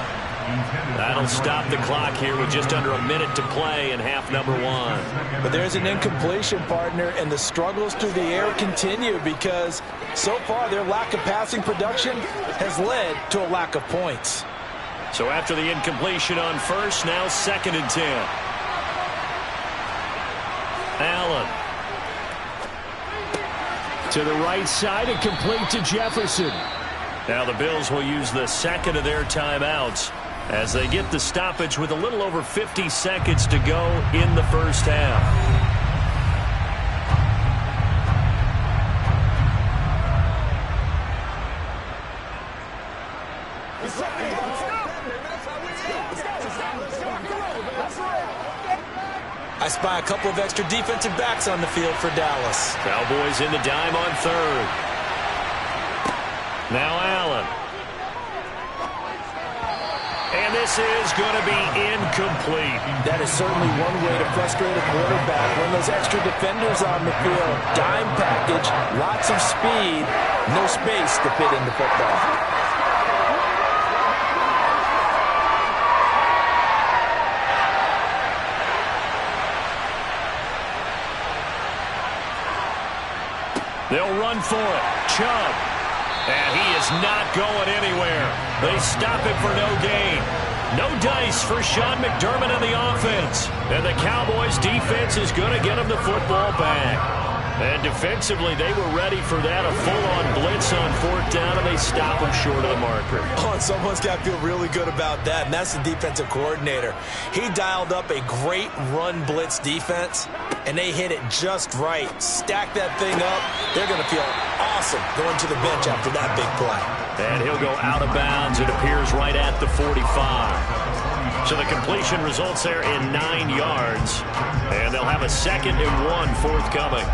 Speaker 1: That'll stop the clock here with just under a minute to play in half number one.
Speaker 3: But there's an incompletion, partner, and the struggles through the air continue because so far their lack of passing production has led to a lack of points.
Speaker 1: So after the incompletion on first, now 2nd and 10. Allen. To the right side and complete to Jefferson. Now the Bills will use the second of their timeouts as they get the stoppage with a little over 50 seconds to go in the first half.
Speaker 3: I spy a couple of extra defensive backs on the field for Dallas.
Speaker 1: Cowboys in the dime on third. Now Allen. And this is going to be incomplete.
Speaker 3: That is certainly one way to frustrate a quarterback when those extra defenders on the field. Dime package, lots of speed, no space to fit in the football.
Speaker 1: They'll run for it. Chubb. And he is not going anywhere. They stop him for no gain. No dice for Sean McDermott and the offense. And the Cowboys' defense is going to get him the football back. And defensively, they were ready for that. A full-on blitz on fourth down, and they stop him short of the marker.
Speaker 3: Oh, and someone's got to feel really good about that, and that's the defensive coordinator. He dialed up a great run blitz defense, and they hit it just right. Stack that thing up. They're going to feel awesome going to the bench after that big play.
Speaker 1: And he'll go out of bounds. It appears right at the 45. So the completion results there in 9 yards. And they'll have a 2nd and 1 forthcoming.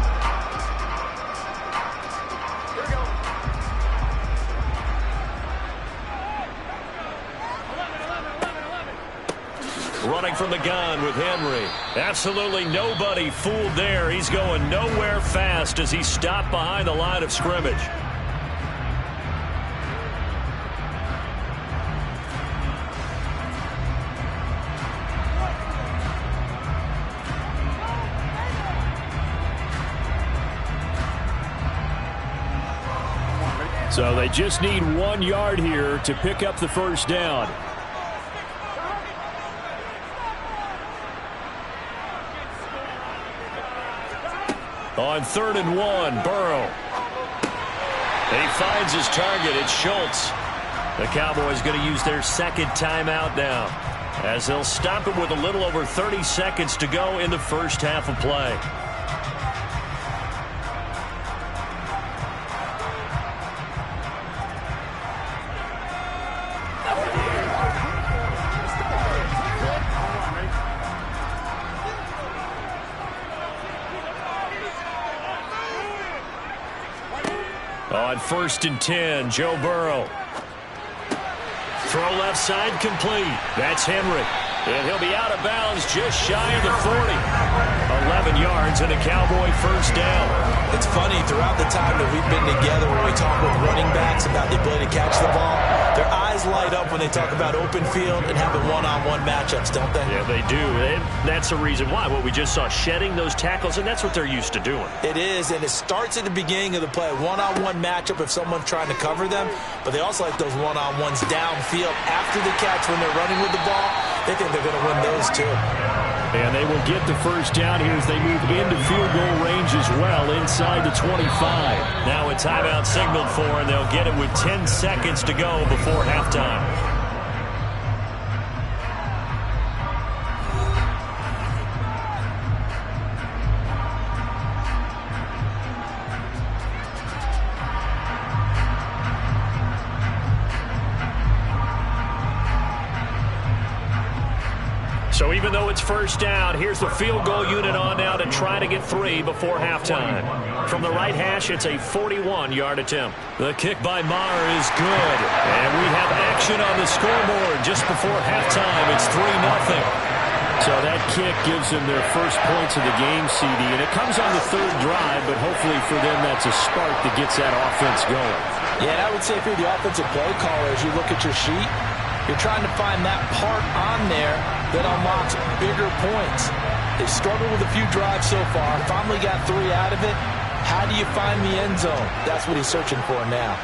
Speaker 1: Running from the gun with Henry. Absolutely nobody fooled there. He's going nowhere fast as he stopped behind the line of scrimmage. So they just need 1 yard here to pick up the first down. On 3rd and 1, Burrow. He finds his target. It's Schultz. The Cowboys going to use their 2nd timeout now, as they'll stop it with a little over 30 seconds to go in the first half of play. On 1st and 10, Joe Burrow. Throw left side complete. That's Henry. And he'll be out of bounds just shy of the 40. 11 yards and a Cowboy first down.
Speaker 3: It's funny, throughout the time that we've been together, when we talk with running backs about the ability to catch the ball, their eyes light up when they talk about open field and having one-on-one matchups, don't they?
Speaker 1: Yeah, they do. And that's the reason why. What we just saw, shedding those tackles, and that's what they're used to doing.
Speaker 3: It is, and it starts at the beginning of the play. One-on-one matchup if someone's trying to cover them, but they also like those one-on-ones downfield after the catch when they're running with the ball. They think they're going to win those too.
Speaker 1: And they will get the first down here as they move into field goal range as well, inside the 25. Now a timeout signaled for, and they'll get it with 10 seconds to go before halftime. So even though it's first down, here's the field goal unit on now to try to get 3 before halftime. From the right hash, it's a 41-yard attempt. The kick by Maher is good. And we have action on the scoreboard just before halftime. It's 3-0. So that kick gives them their first points of the game, CD. And it comes on the third drive, but hopefully for them that's a spark that gets that offense going.
Speaker 3: Yeah, and I would say for the offensive play caller, as you look at your sheet, you're trying to find that part on there that unlocks bigger points. They've struggled with a few drives so far. Finally got 3 out of it. How do you find the end zone? That's what he's searching for now.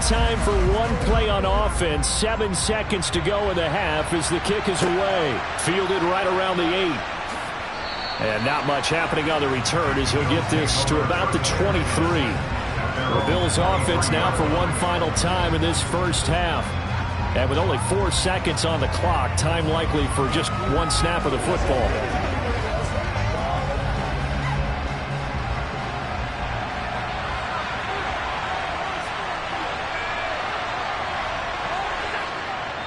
Speaker 1: Time for one play on offense. 7 seconds to go in the half as the kick is away. Fielded right around the 8. And not much happening on the return as he'll get this to about the 23. The Bills offense now for one final time in this first half. And with only 4 seconds on the clock, time likely for just one snap of the football.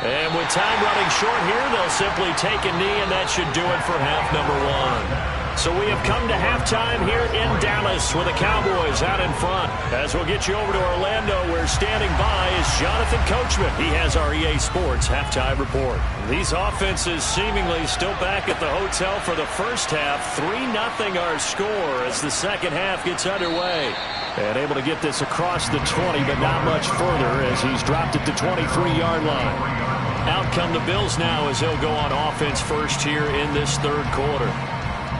Speaker 1: And with time running short here, they'll simply take a knee, and that should do it for half number 1. So we have come to halftime here in Dallas with the Cowboys out in front. As we'll get you over to Orlando, where standing by is Jonathan Coachman. He has our EA Sports halftime report. These offenses seemingly still back at the hotel for the first half. 3-0 our score as the second half gets underway. And able to get this across the 20, but not much further as he's dropped it to 23-yard line. Out come the Bills now as they'll go on offense first here in this third quarter.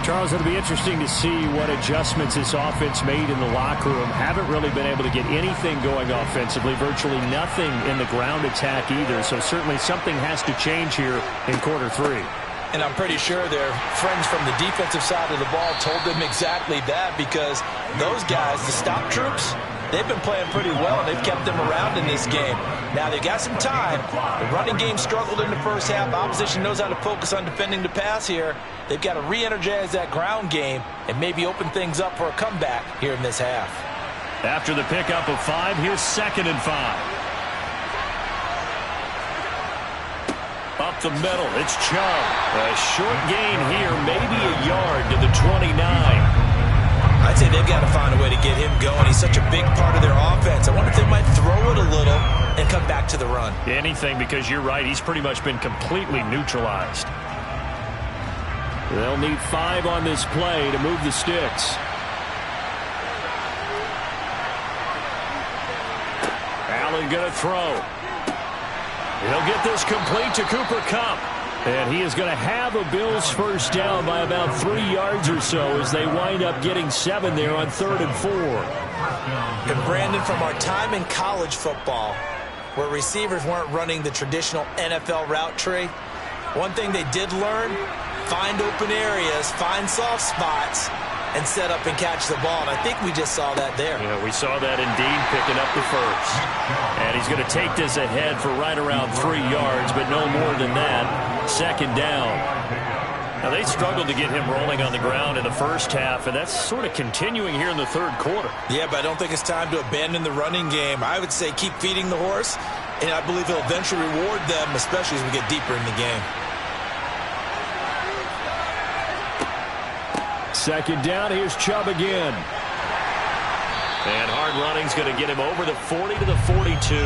Speaker 1: Charles, it'll be interesting to see what adjustments this offense made in the locker room. Haven't really been able to get anything going offensively, virtually nothing in the ground attack either. So certainly something has to change here in quarter 3.
Speaker 3: And I'm pretty sure their friends from the defensive side of the ball told them exactly that, because those guys, the stop troops, they've been playing pretty well, and they've kept them around in this game. Now, they've got some time. The running game struggled in the first half. Opposition knows how to focus on defending the pass here. They've got to re-energize that ground game and maybe open things up for a comeback here in this half.
Speaker 1: After the pickup of 5, here's 2nd and 5. Up the middle, it's Chubb. A short gain here, maybe a yard to the 29.
Speaker 3: I'd say they've got to find a way to get him going. He's such a big part of their offense. I wonder if they might throw it a little and come back to the run.
Speaker 1: Anything, because you're right, he's pretty much been completely neutralized. They'll need 5 on this play to move the sticks. Allen gonna throw. He'll get this complete to Cooper Kupp. And he is going to have a Bills first down by about 3 yards or so as they wind up getting 7 there on 3rd and 4.
Speaker 3: And Brandon, from our time in college football, where receivers weren't running the traditional NFL route tree, one thing they did learn, find open areas, find soft spots, and set up and catch the ball. And I think we just saw that there.
Speaker 1: Yeah, we saw that indeed, picking up the first. And he's going to take this ahead for right around 3 yards, but no more than that. 2nd down.
Speaker 4: Now, they struggled to get him rolling on the ground in the first half, and that's sort of continuing here in the third quarter.
Speaker 3: Yeah, but I don't think it's time to abandon the running game. I would say keep feeding the horse, and I believe he'll eventually reward them, especially as we get deeper in the game.
Speaker 1: Second down, here's Chubb again.
Speaker 4: And hard running's going to get him over the 40 to the 42.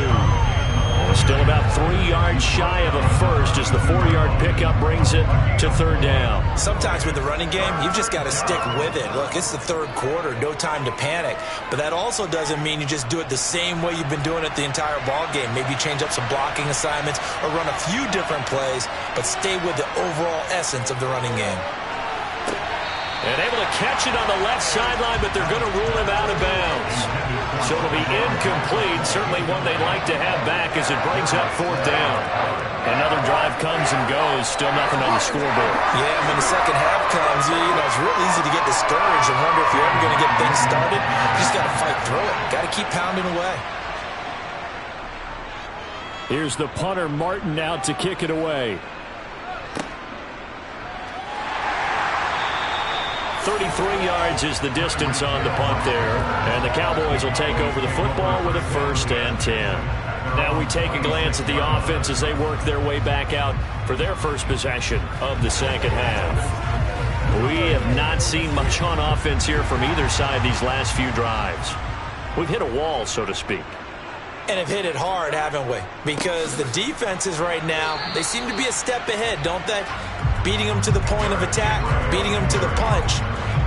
Speaker 4: Still about 3 yards shy of a first as the 4-yard pickup brings it to third down.
Speaker 3: Sometimes with the running game, you've just got to stick with it. Look, it's the third quarter, no time to panic. But that also doesn't mean you just do it the same way you've been doing it the entire ball game. Maybe change up some blocking assignments or run a few different plays, but stay with the overall essence of the running game.
Speaker 4: And able to catch it on the left sideline, but they're going to rule him out of bounds. So it'll be incomplete. Certainly one they'd like to have back as it brings up fourth down. Another drive comes and goes. Still nothing on the scoreboard.
Speaker 3: Yeah, when the second half comes, it's real easy to get discouraged and wonder if you're ever going to get things started. You just got to fight through it. Got to keep pounding away.
Speaker 1: Here's the punter, Martin, out to kick it away.
Speaker 4: 33 yards is the distance on the punt there. And the Cowboys will take over the football with a 1st and 10. Now we take a glance at the offense as they work their way back out for their first possession of the second half. We have not seen much on offense here from either side these last few drives. We've hit a wall, so to speak.
Speaker 3: And have hit it hard, haven't we? Because the defenses right now, they seem to be a step ahead, don't they? Beating them to the point of attack, beating them to the punch.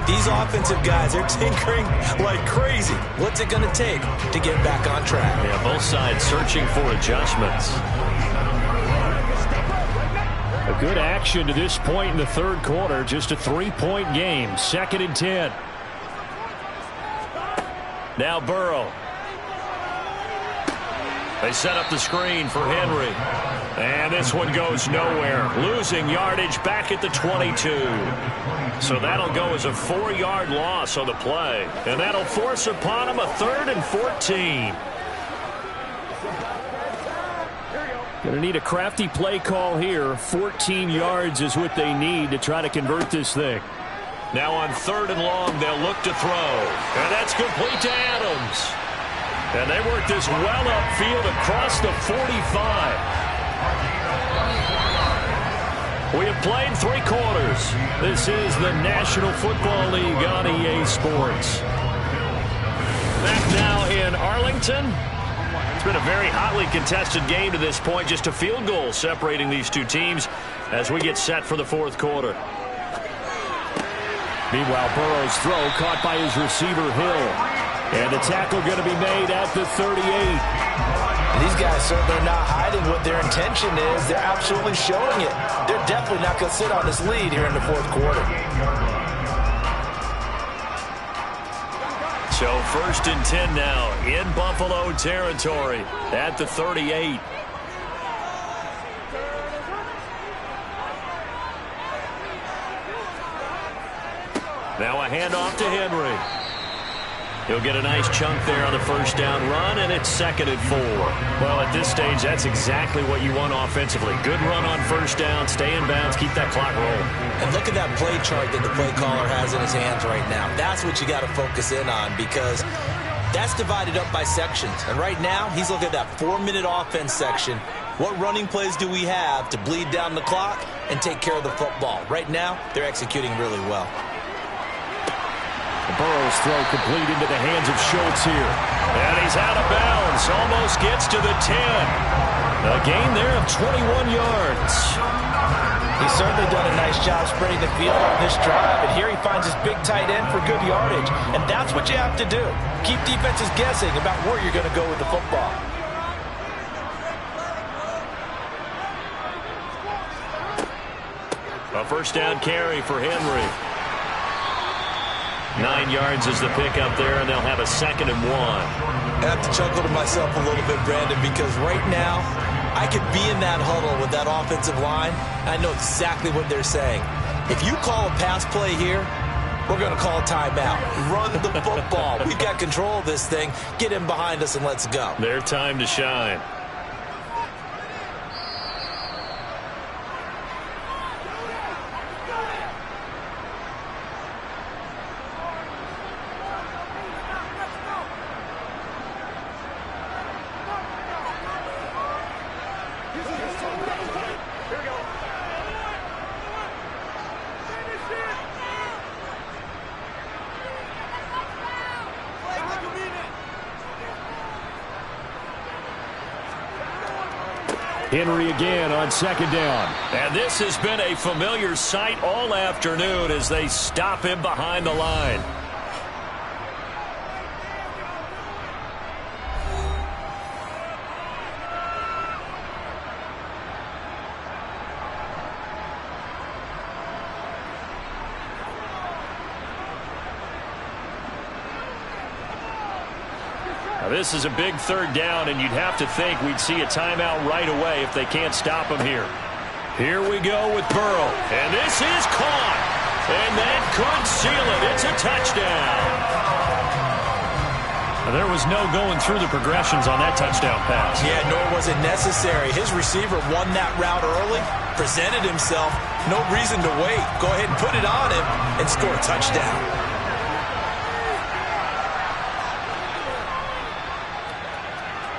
Speaker 3: These offensive guys, they're tinkering like crazy. What's it going to take to get back on track?
Speaker 4: Yeah, both sides searching for adjustments.
Speaker 1: A good action to this point in the third quarter. Just a 3-point game. 2nd and 10.
Speaker 4: Now Burrow. They set up the screen for Henry. And this one goes nowhere. Losing yardage back at the 22. So that'll go as a 4-yard loss on the play. And that'll force upon him a 3rd and 14.
Speaker 1: Going to need a crafty play call here. 14 yards is what they need to try to convert this thing.
Speaker 4: Now on 3rd and long, they'll look to throw. And that's complete to Adams. And they work this well upfield across the 45. We have played 3 quarters. This is the National Football League on EA Sports. Back now in Arlington. It's been a very hotly contested game to this point. Just a field goal separating these two teams as we get set for the fourth quarter.
Speaker 1: Meanwhile, Burrow's throw caught by his receiver, Hill. And the tackle going to be made at the 38.
Speaker 3: These guys certainly are not hiding what their intention is. They're absolutely showing it. They're definitely not going to sit on this lead here in the fourth quarter.
Speaker 4: So 1st and 10 now in Buffalo territory at the 38. Now a handoff to Henry. He'll get a nice chunk there on the first down run, and it's 2nd and 4. Well, at this stage, that's exactly what you want offensively. Good run on first down, stay in bounds, keep that clock rolling.
Speaker 3: And look at that play chart that the play caller has in his hands right now. That's what you got to focus in on, because that's divided up by sections. And right now, he's looking at that 4-minute offense section. What running plays do we have to bleed down the clock and take care of the football? Right now, they're executing really well.
Speaker 1: Burrow's throw complete into the hands of Schultz here.
Speaker 4: And he's out of bounds. Almost gets to the 10. A gain there of 21 yards.
Speaker 3: He's certainly done a nice job spreading the field on this drive. And here he finds his big tight end for good yardage. And that's what you have to do. Keep defenses guessing about where you're going to go with the football.
Speaker 4: A first down carry for Henry. 9 yards is the pickup there, and they'll have a 2nd and 1.
Speaker 3: I have to chuckle to myself a little bit, Brandon, because right now I could be in that huddle with that offensive line. I know exactly what they're saying. If you call a pass play here, we're going to call a timeout. Run the football. We've got control of this thing. Get in behind us and let's go.
Speaker 4: Their time to shine.
Speaker 1: Henry again on second down.
Speaker 4: And this has been a familiar sight all afternoon as they stop him behind the line. This is a big third down, and you'd have to think we'd see a timeout right away if they can't stop him here. Here we go with Burrow, and this is caught, and that could seal it. It's a touchdown. There was no going through the progressions on that touchdown pass.
Speaker 3: Yeah, nor was it necessary. His receiver won that route early, presented himself, no reason to wait. Go ahead and put it on him and score a touchdown.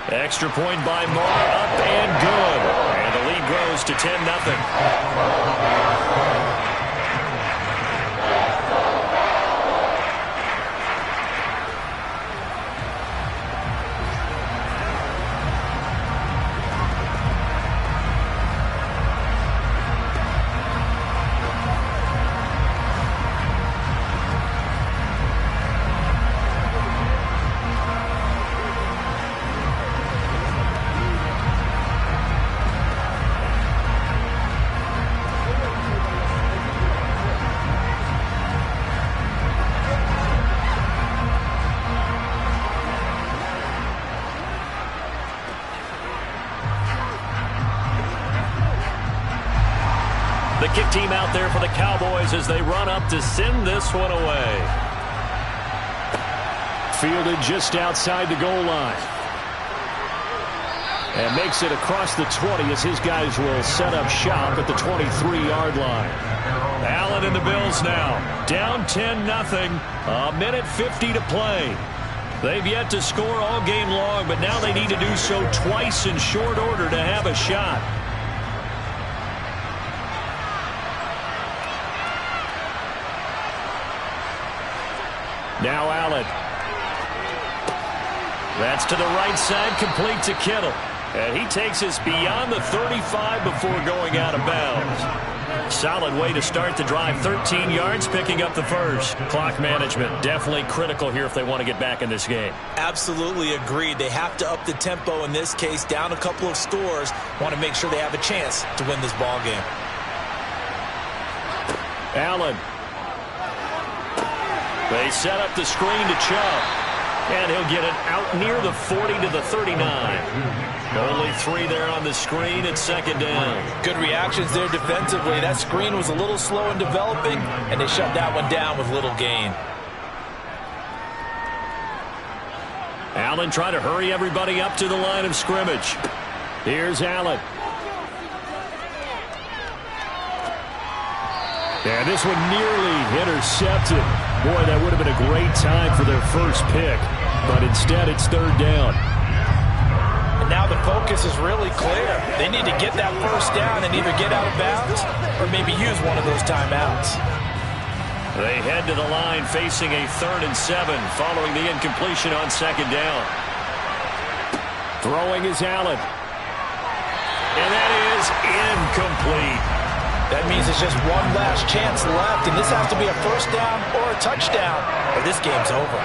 Speaker 4: Extra point by Moore, up and good. And the lead grows to 10-0. The kick team out there for the Cowboys as they run up to send this one away.
Speaker 1: Fielded just outside the goal line. And makes it across the 20 as his guys will set up shop at the 23-yard line.
Speaker 4: Allen and the Bills now. Down 10-0. A minute 50 to play. They've yet to score all game long, but now they need to do so twice in short order to have a shot. Now Allen. That's to the right side, complete to Kittle. And he takes us beyond the 35 before going out of bounds. Solid way to start the drive. 13 yards, picking up the first. Clock management definitely critical here if they want to get back in this game.
Speaker 3: Absolutely agreed. They have to up the tempo in this case, down a couple of scores. Want to make sure they have a chance to win this ball game.
Speaker 4: Allen. They set up the screen to Chubb. And he'll get it out near the 40 to the 39. Only 3 there on the screen at second down.
Speaker 3: Good reactions there defensively. That screen was a little slow in developing, and they shut that one down with little gain.
Speaker 4: Allen trying to hurry everybody up to the line of scrimmage. Here's Allen.
Speaker 1: And this one nearly intercepted. Boy, that would have been a great time for their first pick. But instead, it's third down.
Speaker 3: And now the focus is really clear. They need to get that first down and either get out of bounds or maybe use one of those timeouts.
Speaker 4: They head to the line facing a 3rd and 7 following the incompletion on second down.
Speaker 1: Throwing is Allen.
Speaker 4: And that is incomplete.
Speaker 3: That means it's just one last chance left, and this has to be a first down or a touchdown, or this game's over.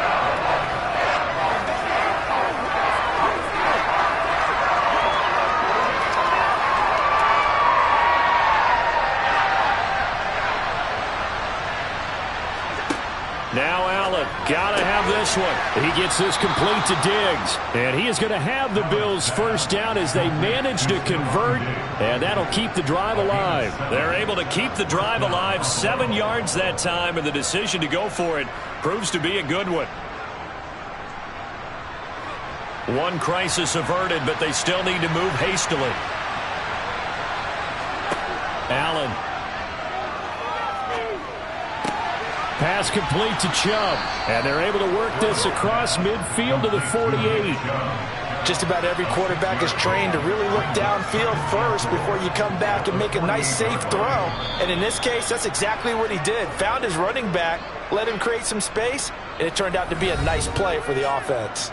Speaker 4: Now Allen, gotta have this one.
Speaker 1: He gets this complete to Diggs. And he is going to have the Bills first down as they manage to convert. And that'll keep the drive alive.
Speaker 4: They're able to keep the drive alive. 7 yards that time, and the decision to go for it proves to be a good one. One crisis averted, but they still need to move hastily. Allen.
Speaker 1: Pass complete to Chubb. And they're able to work this across midfield to the 48.
Speaker 3: Just about every quarterback is trained to really look downfield first before you come back and make a nice, safe throw. And in this case, that's exactly what he did. Found his running back, let him create some space, and it turned out to be a nice play for the offense.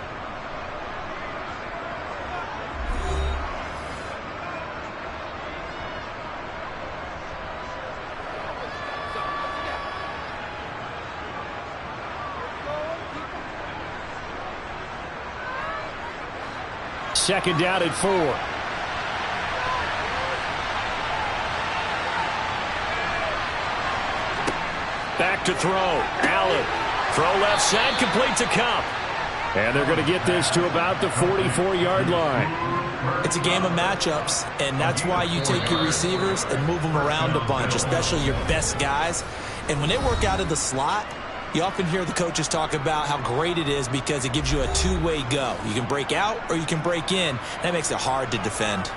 Speaker 1: Second down at 4. Back to throw. Allen. Throw left side, complete to Cup. And they're going to get this to about the 44-yard line.
Speaker 3: It's a game of matchups, and that's why you take your receivers and move them around a bunch, especially your best guys. And when they work out of the slot, you often hear the coaches talk about how great it is because it gives you a two-way go. You can break out or you can break in. That makes it hard to defend.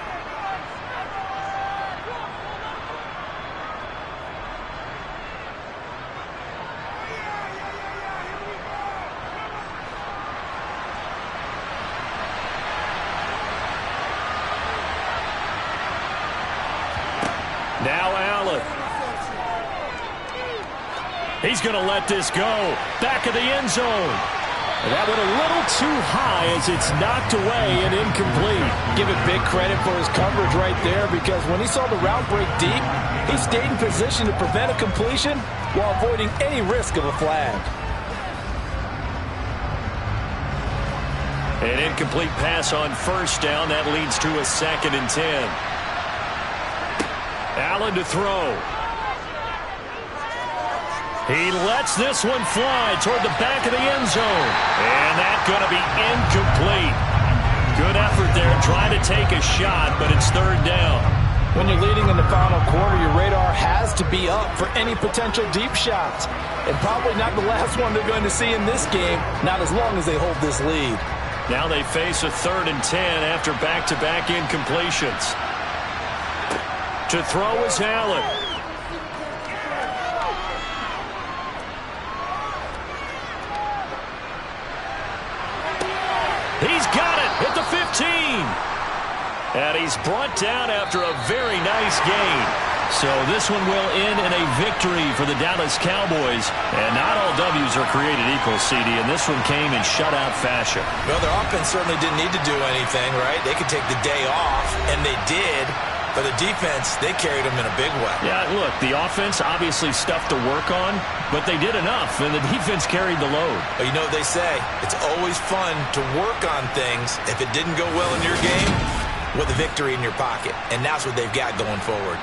Speaker 1: Now Allen. He's going to let this go. Back of the end zone. And that went a little too high as it's knocked away and incomplete.
Speaker 3: Give it big credit for his coverage right there because when he saw the route break deep, he stayed in position to prevent a completion while avoiding any risk of a flag.
Speaker 1: An incomplete pass on first down. That leads to a 2nd and 10. Allen to throw. He lets this one fly toward the back of the end zone. And that's going to be incomplete. Good effort there trying to take a shot, but it's 3rd down.
Speaker 3: When you're leading in the final quarter, your radar has to be up for any potential deep shots. And probably not the last one they're going to see in this game, not as long as they hold this lead.
Speaker 1: Now they face a 3rd and 10 after back-to-back incompletions. To throw is Allen. He's got it at the 15. And he's brought down after a very nice gain. So this one will end in a victory for the Dallas Cowboys. And not all W's are created equal, CD, and this one came in shutout fashion.
Speaker 3: Well, their offense certainly didn't need to do anything, right? They could take the day off, and they did. But the defense, they carried them in a big way.
Speaker 1: Yeah, look, the offense obviously stuff to work on, but they did enough, and the defense carried the load.
Speaker 3: But you know what they say, it's always fun to work on things if it didn't go well in your game with a victory in your pocket. And that's what they've got going forward.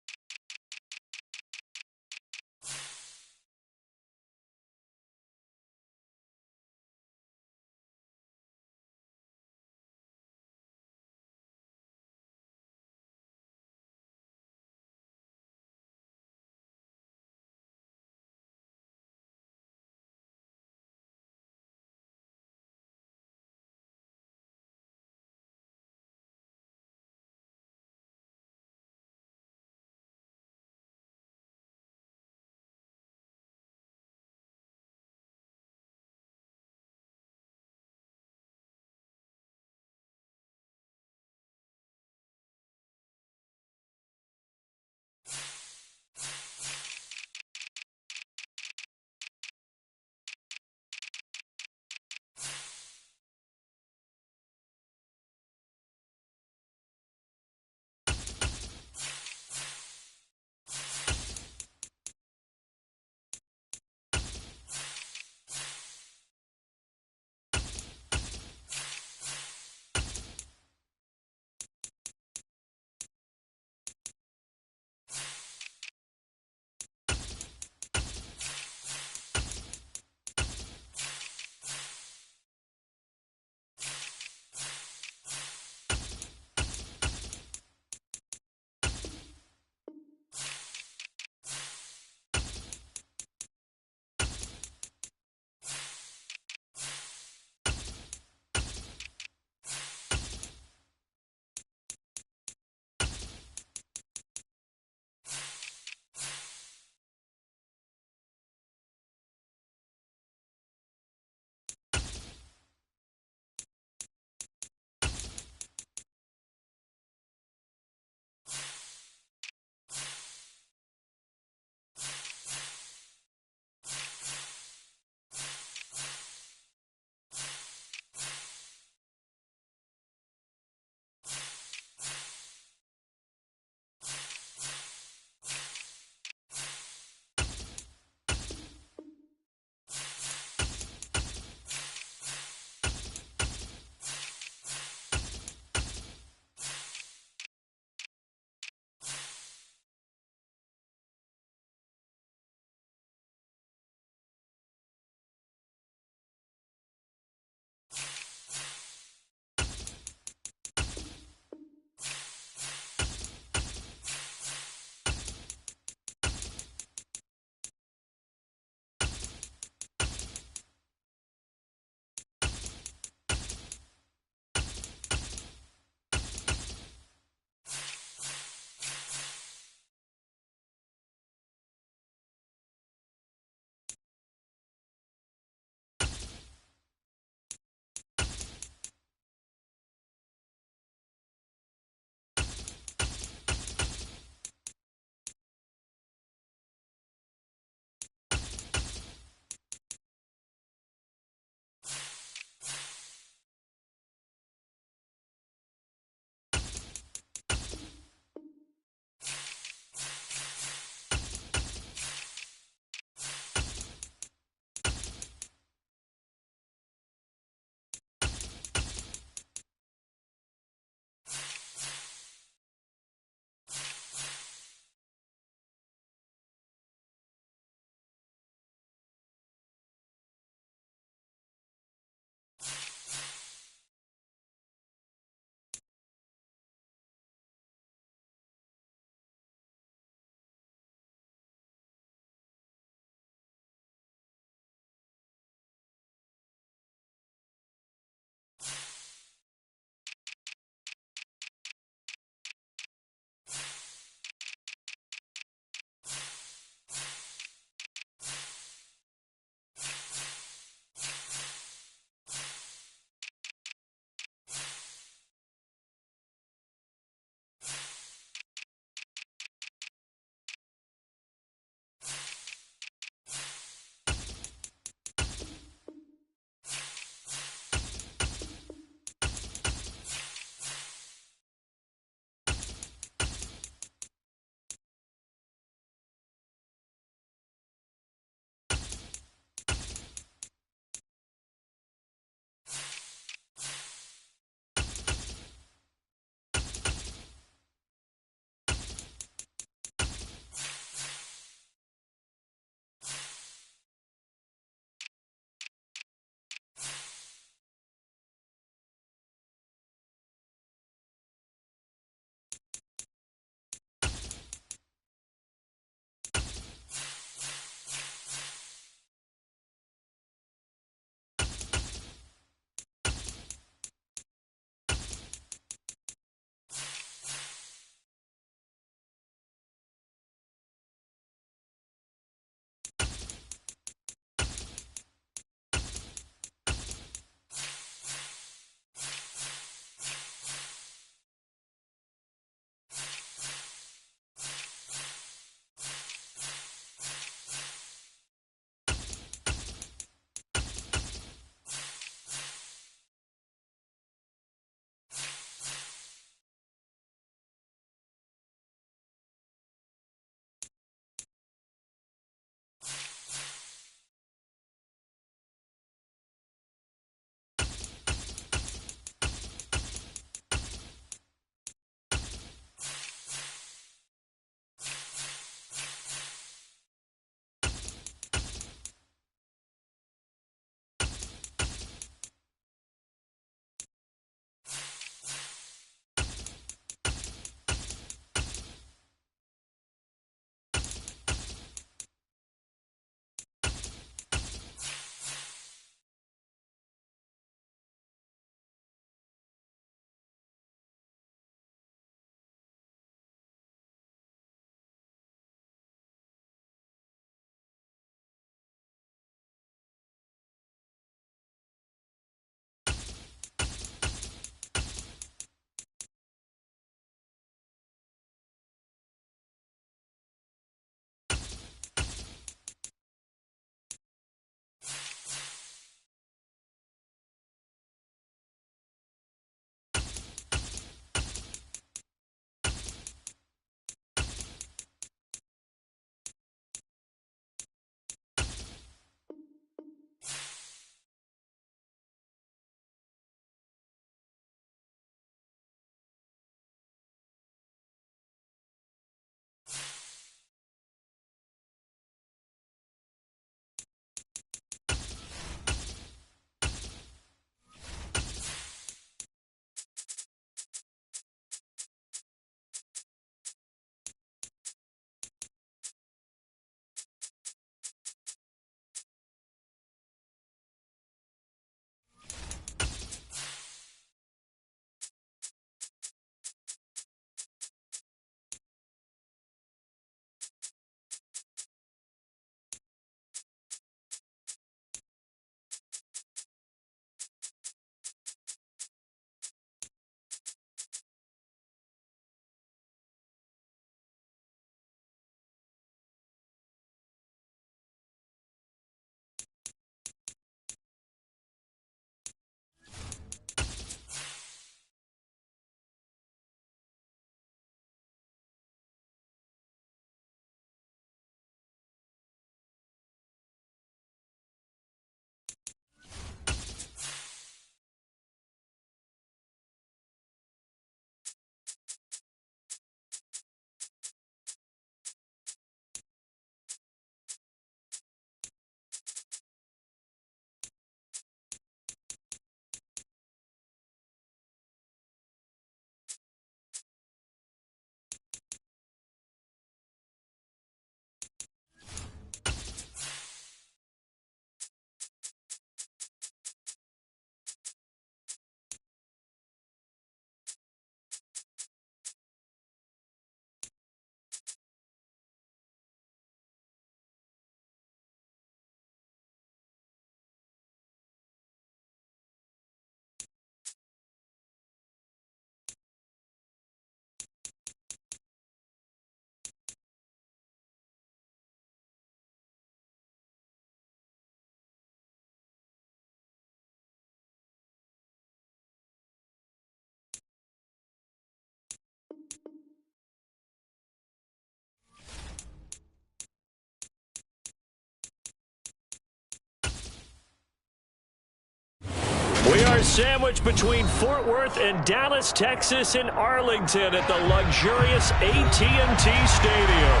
Speaker 4: are sandwiched between Fort Worth and Dallas, Texas, and Arlington at the luxurious AT&T Stadium.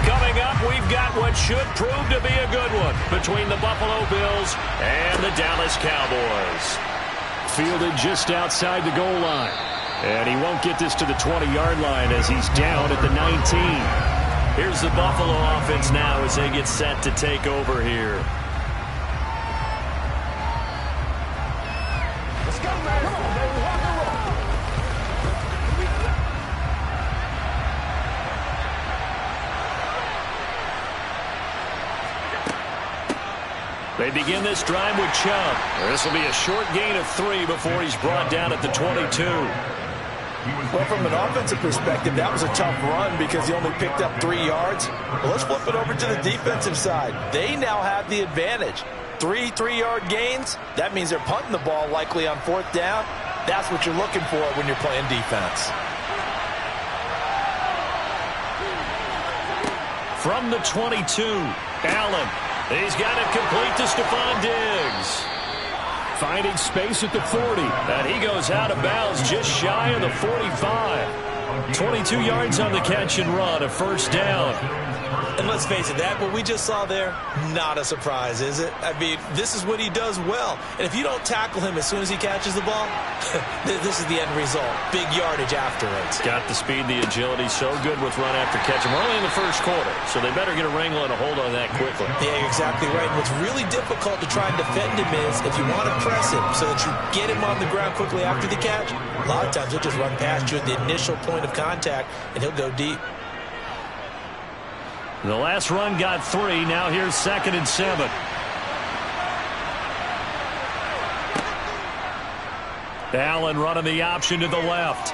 Speaker 4: Coming up, we've got what should prove to be a good one between the Buffalo Bills and the Dallas Cowboys.
Speaker 1: Fielded just outside the goal line. And he won't get this to the 20-yard line as he's down at the 19.
Speaker 4: Here's the Buffalo offense now as they get set to take over here.
Speaker 5: Let's go, man. Come on, baby. Rock and roll.
Speaker 4: They begin this drive with Chubb. This will be a short gain of 3 before he's brought down at the 22.
Speaker 3: Well, from an offensive perspective, that was a tough run because he only picked up 3 yards. Well, let's flip it over to the defensive side. They now have the advantage. 3 3-yard gains. That means they're punting the ball likely on 4th down. That's what you're looking for when you're playing defense.
Speaker 4: From the 22, Allen. He's got it complete to Stephon Diggs.
Speaker 1: Finding space at the 40.
Speaker 4: And he goes out of bounds just shy of the 45. 22 yards on the catch and run, a first down.
Speaker 3: And let's face it, that what we just saw there, not a surprise, is it? I mean, this is what he does well. And if you don't tackle him as soon as he catches the ball, this is the end result. Big yardage afterwards.
Speaker 4: Got the speed, the agility, so good with run after catch. And we're only in the first quarter, so they better get a wrangle and a hold on that quickly.
Speaker 3: Yeah, you're exactly right. And what's really difficult to try and defend him is if you want to press him so that you get him on the ground quickly after the catch, a lot of times he'll just run past you at the initial point of contact, and he'll go deep.
Speaker 4: The last run got 3. Now here's 2nd and 7. Allen running the option to the left.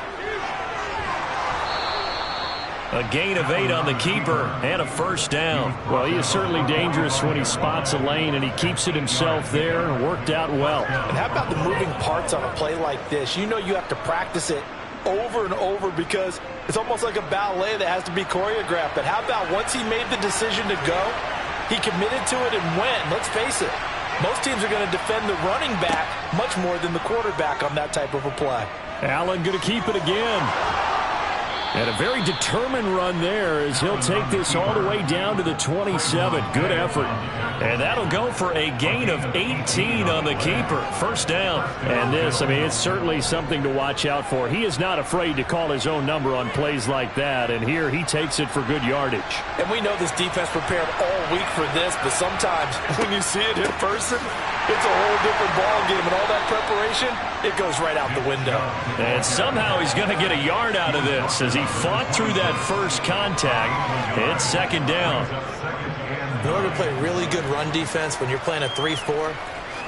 Speaker 4: A gain of 8 on the keeper and a first down.
Speaker 1: Well, he is certainly dangerous when he spots a lane, and he keeps it himself there and worked out well.
Speaker 3: And how about the moving parts on a play like this? You know you have to practice it over and over because it's almost like a ballet that has to be choreographed. But how about once he made the decision to go, he committed to it and went. And let's face it, most teams are going to defend the running back much more than the quarterback on that type of a play.
Speaker 1: Allen going to keep it again. And a very determined run there as he'll take this all the way down to the 27. Good effort.
Speaker 4: And that'll go for a gain of 18 on the keeper. First down.
Speaker 1: And this, I mean, it's certainly something to watch out for. He is not afraid to call his own number on plays like that. And here he takes it for good yardage.
Speaker 3: And we know this defense prepared all week for this, but sometimes when you see it in person, it's a whole different ball game. And all that preparation, it goes right out the window.
Speaker 4: And somehow he's going to get a yard out of this as he fought through that first contact. It's 2nd down.
Speaker 3: In order to play really good run defense when you're playing a 3-4,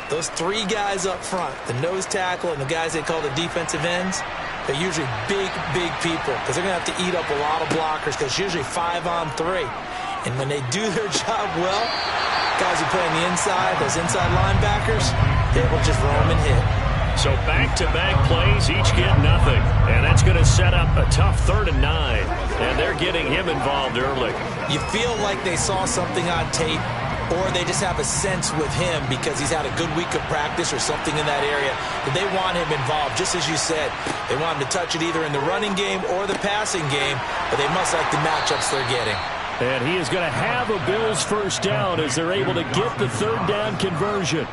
Speaker 3: those 3 guys up front, the nose tackle and the guys they call the defensive ends, they're usually big, big people because they're going to have to eat up a lot of blockers because it's usually 5 on 3. And when they do their job well, guys who play on the inside, those inside linebackers, they will just roam and hit.
Speaker 4: So back-to-back plays, each get nothing. And that's going to set up a tough 3rd and 9. And they're getting him involved early.
Speaker 3: You feel like they saw something on tape, or they just have a sense with him because he's had a good week of practice or something in that area that they want him involved. Just as you said, they want him to touch it either in the running game or the passing game, but they must like the matchups they're getting.
Speaker 1: And he is going to have a Bills first down as they're able to get the 3rd down conversion.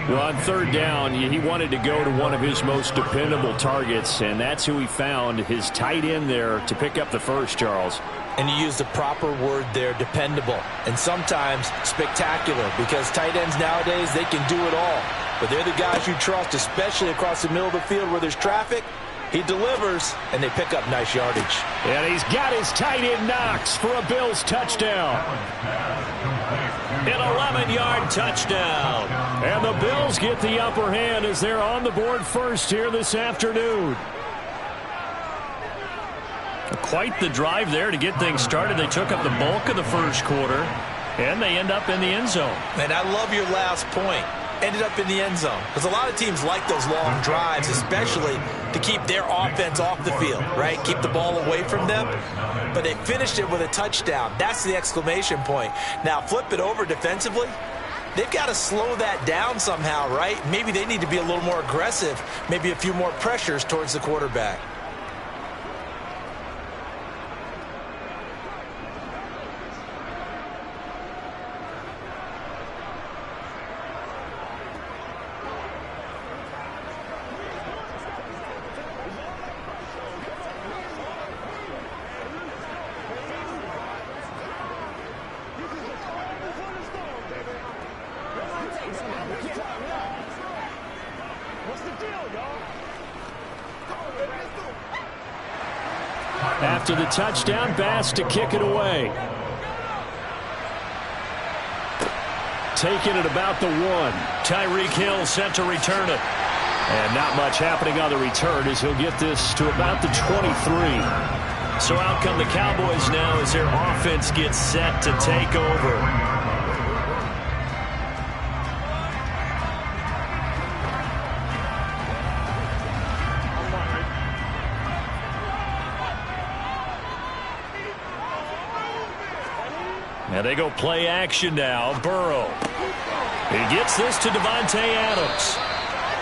Speaker 1: Well, on 3rd down, he wanted to go to one of his most dependable targets, and that's who he found, his tight end there, to pick up the first, Charles.
Speaker 3: And you use the proper word there, dependable, and sometimes spectacular, because tight ends nowadays, they can do it all. But they're the guys you trust, especially across the middle of the field where there's traffic. He delivers, and they pick up nice yardage.
Speaker 1: And he's got his tight end Knox for a Bills touchdown.
Speaker 4: An 11-yard touchdown.
Speaker 1: And the Bills get the upper hand as they're on the board first here this afternoon.
Speaker 4: Quite the drive there to get things started. They took up the bulk of the first quarter, and they end up in the end zone.
Speaker 3: And I love your last point. Ended up in the end zone. Because a lot of teams like those long drives, especially to keep their offense off the field, right? Keep the ball away from them. But they finished it with a touchdown. That's the exclamation point. Now, flip it over defensively. they've got to slow that down somehow, right? Maybe they need to be a little more aggressive, maybe a few more pressures towards the quarterback.
Speaker 1: After the touchdown, Bass to kick it away. Taking it about the 1.
Speaker 4: Tyreek Hill set to return it. And not much happening on the return as he'll get this to about the 23. So out come the Cowboys now as their offense gets set to take over. And they go play action now. Burrow. He gets this to Devontae Adams.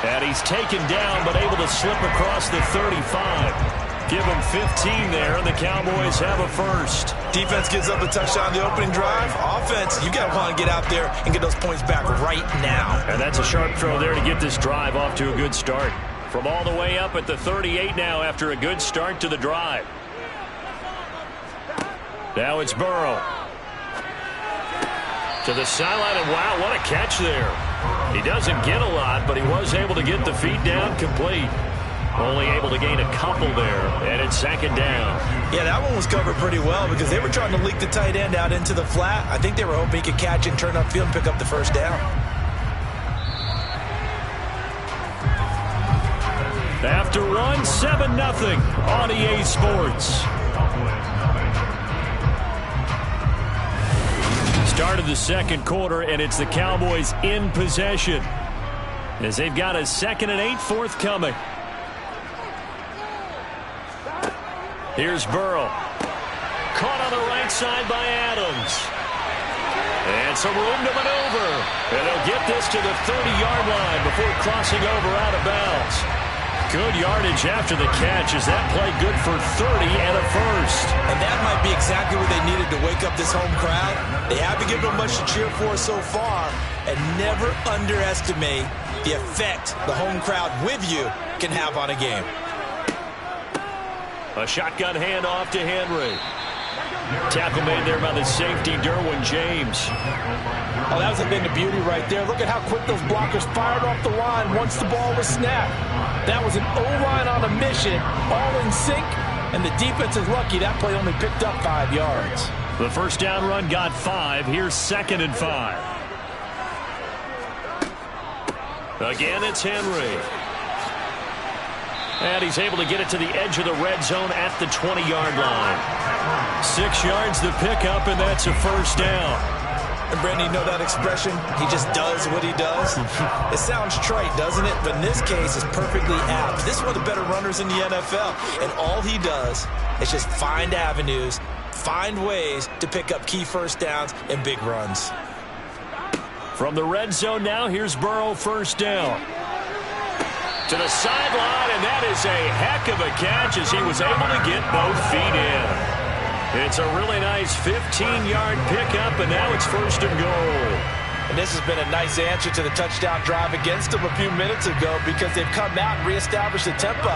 Speaker 4: And he's taken down but able to slip across the 35. Give him 15 there, and the Cowboys have a first.
Speaker 3: Defense gives up a touchdown on the opening drive. Offense, you got to want to get out there and get those points back right now.
Speaker 4: And that's a sharp throw there to get this drive off to a good start. From all the way up at the 38 now after a good start to the drive. Now it's Burrow. To the sideline, and wow, what a catch there. He doesn't get a lot, but he was able to get the feet down complete. Only able to gain a couple there, and it's second down.
Speaker 3: Yeah, that one was covered pretty well because they were trying to leak the tight end out into the flat. I think they were hoping he could catch and turn upfield and pick up the first down.
Speaker 1: After one, 7-0 on EA Sports. Start of the second quarter, and it's the Cowboys in possession as they've got a 2nd and 8 forthcoming. Here's Burrow. Caught on the right side by Adams. And some room to maneuver. And they'll get this to the 30-yard line before crossing over out of bounds. Good yardage after the catch. Is that play good for 30 and a first?
Speaker 3: And that might be exactly what they needed to wake up this home crowd. They haven't given them much to cheer for so far. And never underestimate the effect the home crowd with you can have on a game.
Speaker 4: A shotgun handoff to Henry. Tackle made there by the safety, Derwin James.
Speaker 3: Oh, that was a thing of beauty right there. Look at how quick those blockers fired off the line once the ball was snapped. That was an O-line on a mission, all in sync, and the defense is lucky that play only picked up 5 yards.
Speaker 4: The first down run got 5. Here's 2nd and 5. Again, it's Henry. And he's able to get it to the edge of the red zone at the 20-yard line.
Speaker 1: 6 yards the pickup, and that's a first down.
Speaker 3: And Brandon, you know that expression? He just does what he does. It sounds trite, doesn't it? But in this case, it's perfectly apt. This is one of the better runners in the NFL. And all he does is just find avenues, find ways to pick up key first downs and big runs.
Speaker 1: From the red zone now, here's Burrow, first down.
Speaker 4: To the sideline, and that is a heck of a catch as he was able to get both feet in. It's a really nice 15-yard pickup, and now it's 1st and goal.
Speaker 3: And this has been a nice answer to the touchdown drive against them a few minutes ago because they've come out and reestablished the tempo.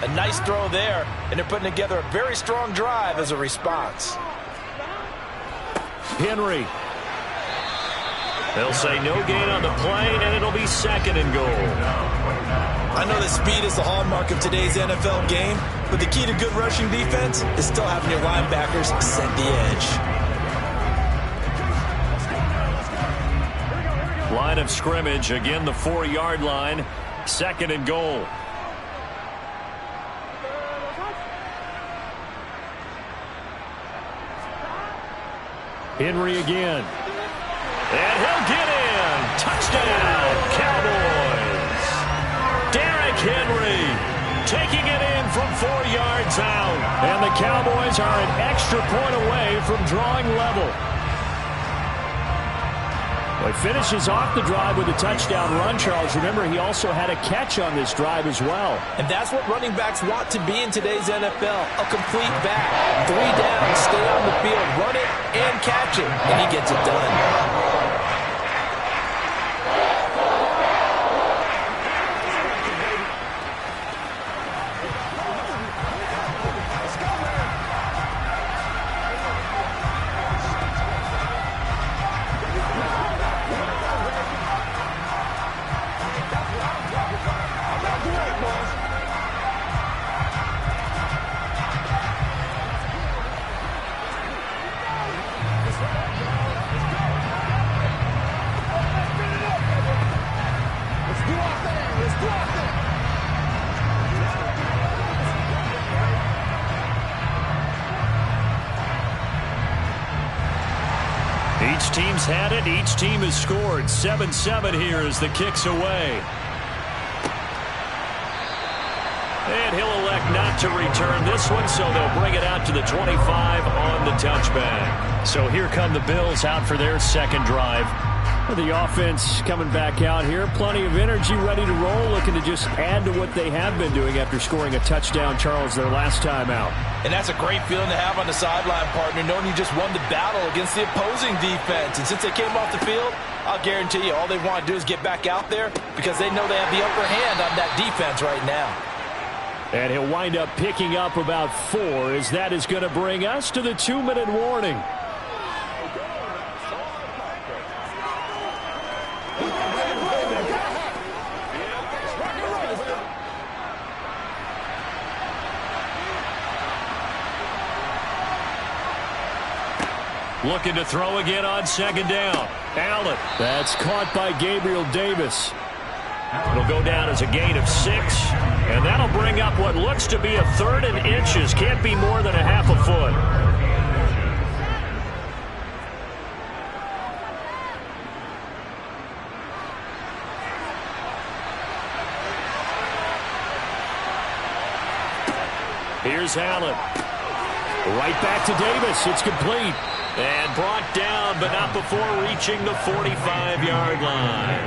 Speaker 3: A nice throw there, and they're putting together a very strong drive as a response.
Speaker 1: Henry.
Speaker 4: They'll say no gain on the play, and it'll be 2nd and goal.
Speaker 3: I know that speed is the hallmark of today's NFL game, but the key to good rushing defense is still having your linebackers set the edge.
Speaker 1: Line of scrimmage, again the 4-yard line, 2nd and goal. Henry again.
Speaker 4: And he'll get in. Touchdown, Cowboys. Derrick Henry taking it in from 4 yards out.
Speaker 1: And the Cowboys are an extra point away from drawing level. Well, he finishes off the drive with a touchdown run, Charles. Remember, he also had a catch on this drive as well.
Speaker 3: And that's what running backs want to be in today's NFL, a complete back. 3 down, stay on the field, run it and catch it, and he gets it done.
Speaker 1: Each team's had it. Each team has scored. 7-7 here as the kick's away. And he'll elect not to return this one, so they'll bring it out to the 25 on the touchback. So here come the Bills out for their second drive. The offense coming back out here. Plenty of energy, ready to roll, looking to just add to what they have been doing after scoring a touchdown, Charles, their last time out.
Speaker 3: And that's a great feeling to have on the sideline, partner, knowing you just won the battle against the opposing defense. And since they came off the field, I'll guarantee you all they want to do is get back out there because they know they have the upper hand on that defense right now.
Speaker 1: And he'll wind up picking up about 4 as that is going to bring us to the 2-minute warning. Looking to throw again on second down. Allen. That's caught by Gabriel Davis. It'll go down as a gain of 6. And that'll bring up what looks to be a 3rd and inches. Can't be more than a half a foot. Here's Allen. Right back to Davis. It's complete. And brought down, but not before reaching the 45-yard line.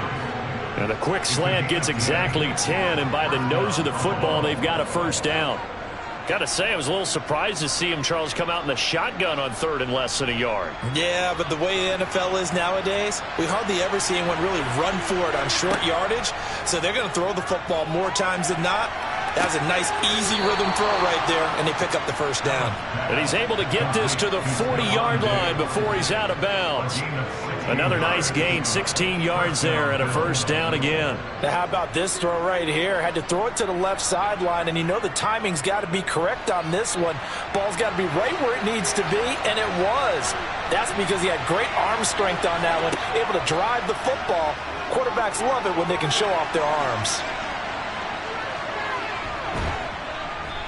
Speaker 1: And the quick slant gets exactly 10, and by the nose of the football, they've got a first down. Got to say, I was a little surprised to see him, Charles, come out in the shotgun on 3rd and less than a yard.
Speaker 3: Yeah, but the way the NFL is nowadays, we hardly ever see anyone really run for it on short yardage. So they're going to throw the football more times than not. That's a nice, easy rhythm throw right there, and they pick up the first down.
Speaker 1: And he's able to get this to the 40-yard line before he's out of bounds. Another nice gain, 16 yards there, and a first down again.
Speaker 3: Now, how about this throw right here? Had to throw it to the left sideline, and you know the timing's got to be correct on this one. Ball's got to be right where it needs to be, and it was. That's because he had great arm strength on that one, able to drive the football. Quarterbacks love it when they can show off their arms.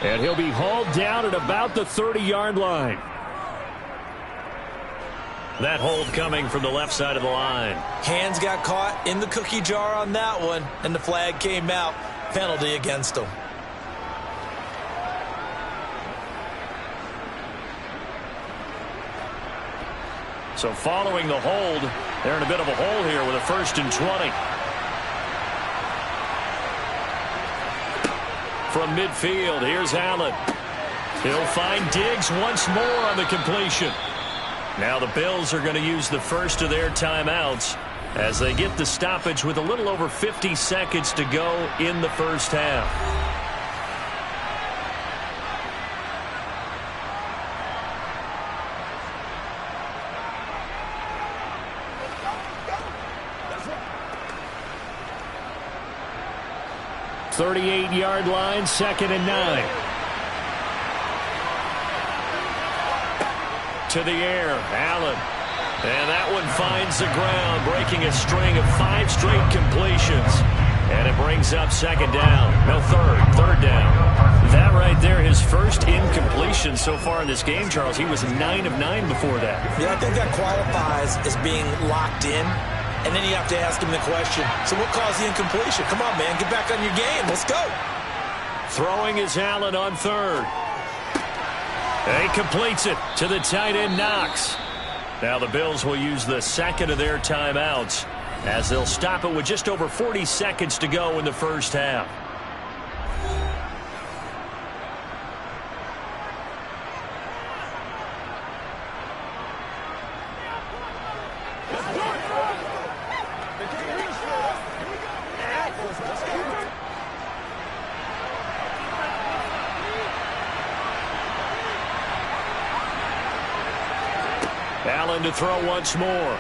Speaker 1: And he'll be hauled down at about the 30-yard line. That hold coming from the left side of the line.
Speaker 3: Hands got caught in the cookie jar on that one, and the flag came out. Penalty against him.
Speaker 1: So following the hold, they're in a bit of a hole here with a 1st and 20. From midfield, here's Allen. He'll find Diggs once more on the completion. Now the Bills are going to use the first of their timeouts as they get the stoppage with a little over 50 seconds to go in the first half. The 38-yard line, 2nd and 9. To the air, Allen. And that one finds the ground, breaking a string of 5 straight completions. And it brings up 2nd down. No, 3rd down. That right there, his first incompletion so far in this game, Charles. He was 9 of 9 before that.
Speaker 3: Yeah, I think that qualifies as being locked in. And then you have to ask him the question, so what caused the incompletion? Come on, man, get back on your game. Let's go.
Speaker 1: Throwing is Allen on 3rd. He completes it to the tight end, Knox.
Speaker 4: Now the Bills will use the second of their timeouts as they'll stop it with just over 40 seconds to go in the first half. Allen to throw once more.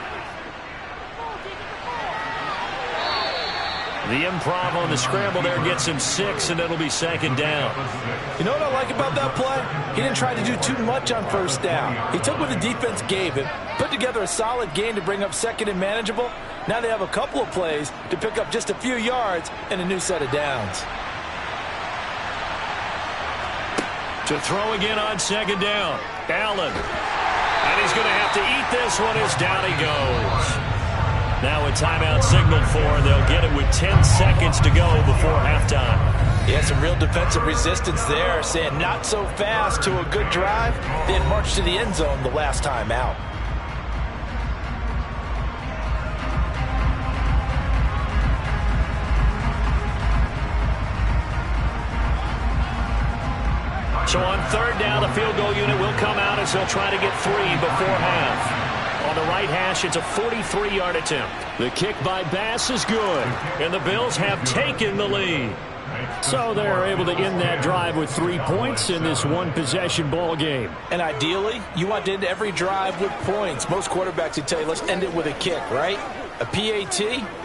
Speaker 4: The improv on the scramble there gets him 6, and it'll be second down.
Speaker 3: You know what I like about that play? He didn't try to do too much on first down. He took what the defense gave him, put together a solid gain to bring up second and manageable. Now they have a couple of plays to pick up just a few yards and a new set of downs.
Speaker 4: To throw again on second down. Allen. And he's going to have to eat this one as down he goes. Now a timeout signaled for, and they'll get it with 10 seconds to go before halftime.
Speaker 3: Yeah, some real defensive resistance there, saying not so fast to a good drive. They had marched to the end zone the last time out.
Speaker 4: So on third down, the field goal unit will come out as they'll try to get 3 before half. On the right hash, it's a 43-yard attempt. The kick by Bass is good, and the Bills have taken the lead. So they're able to end that drive with 3 points in this one-possession ball game.
Speaker 3: And ideally, you want to end every drive with points. Most quarterbacks would tell you, let's end it with a kick, right? A PAT,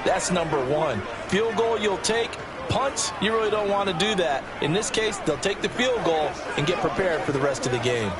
Speaker 3: that's number 1. Field goal you'll take. Punts, you really don't want to do that. In this case, they'll take the field goal and get prepared for the rest of the game.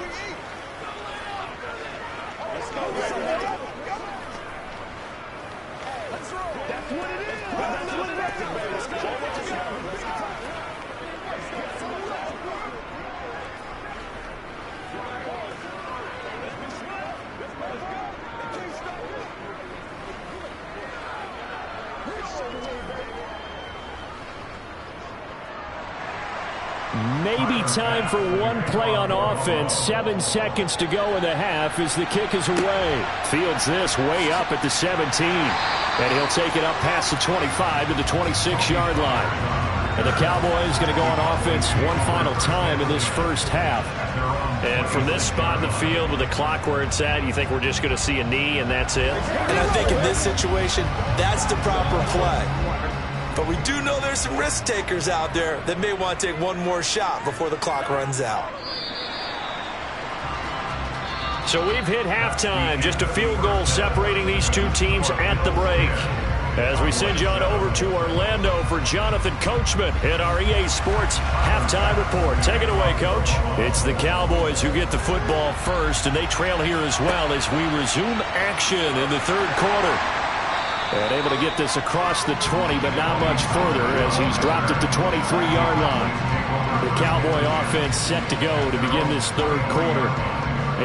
Speaker 1: Maybe time for one play on offense. 7 seconds to go in the half as the kick is away. Fields this way up at the 17. And he'll take it up past the 25 to the 26-yard line. And the Cowboys going to go on offense one final time in this first half.
Speaker 4: And from this spot in the field with the clock where it's at, you think we're just going to see a knee and that's it?
Speaker 3: And I think in this situation, that's the proper play. But we do know there's some risk takers out there that may want to take one more shot before the clock runs out.
Speaker 4: So we've hit halftime. Just a field goal separating these two teams at the break. As we send you on over to Orlando for Jonathan Coachman at our EA Sports Halftime Report. Take it away, Coach. It's the Cowboys who get the football first, and they trail here as well as we resume action in the third quarter. And able to get this across the 20, but not much further as he's dropped it to 23-yard line. The Cowboy offense set to go to begin this third quarter.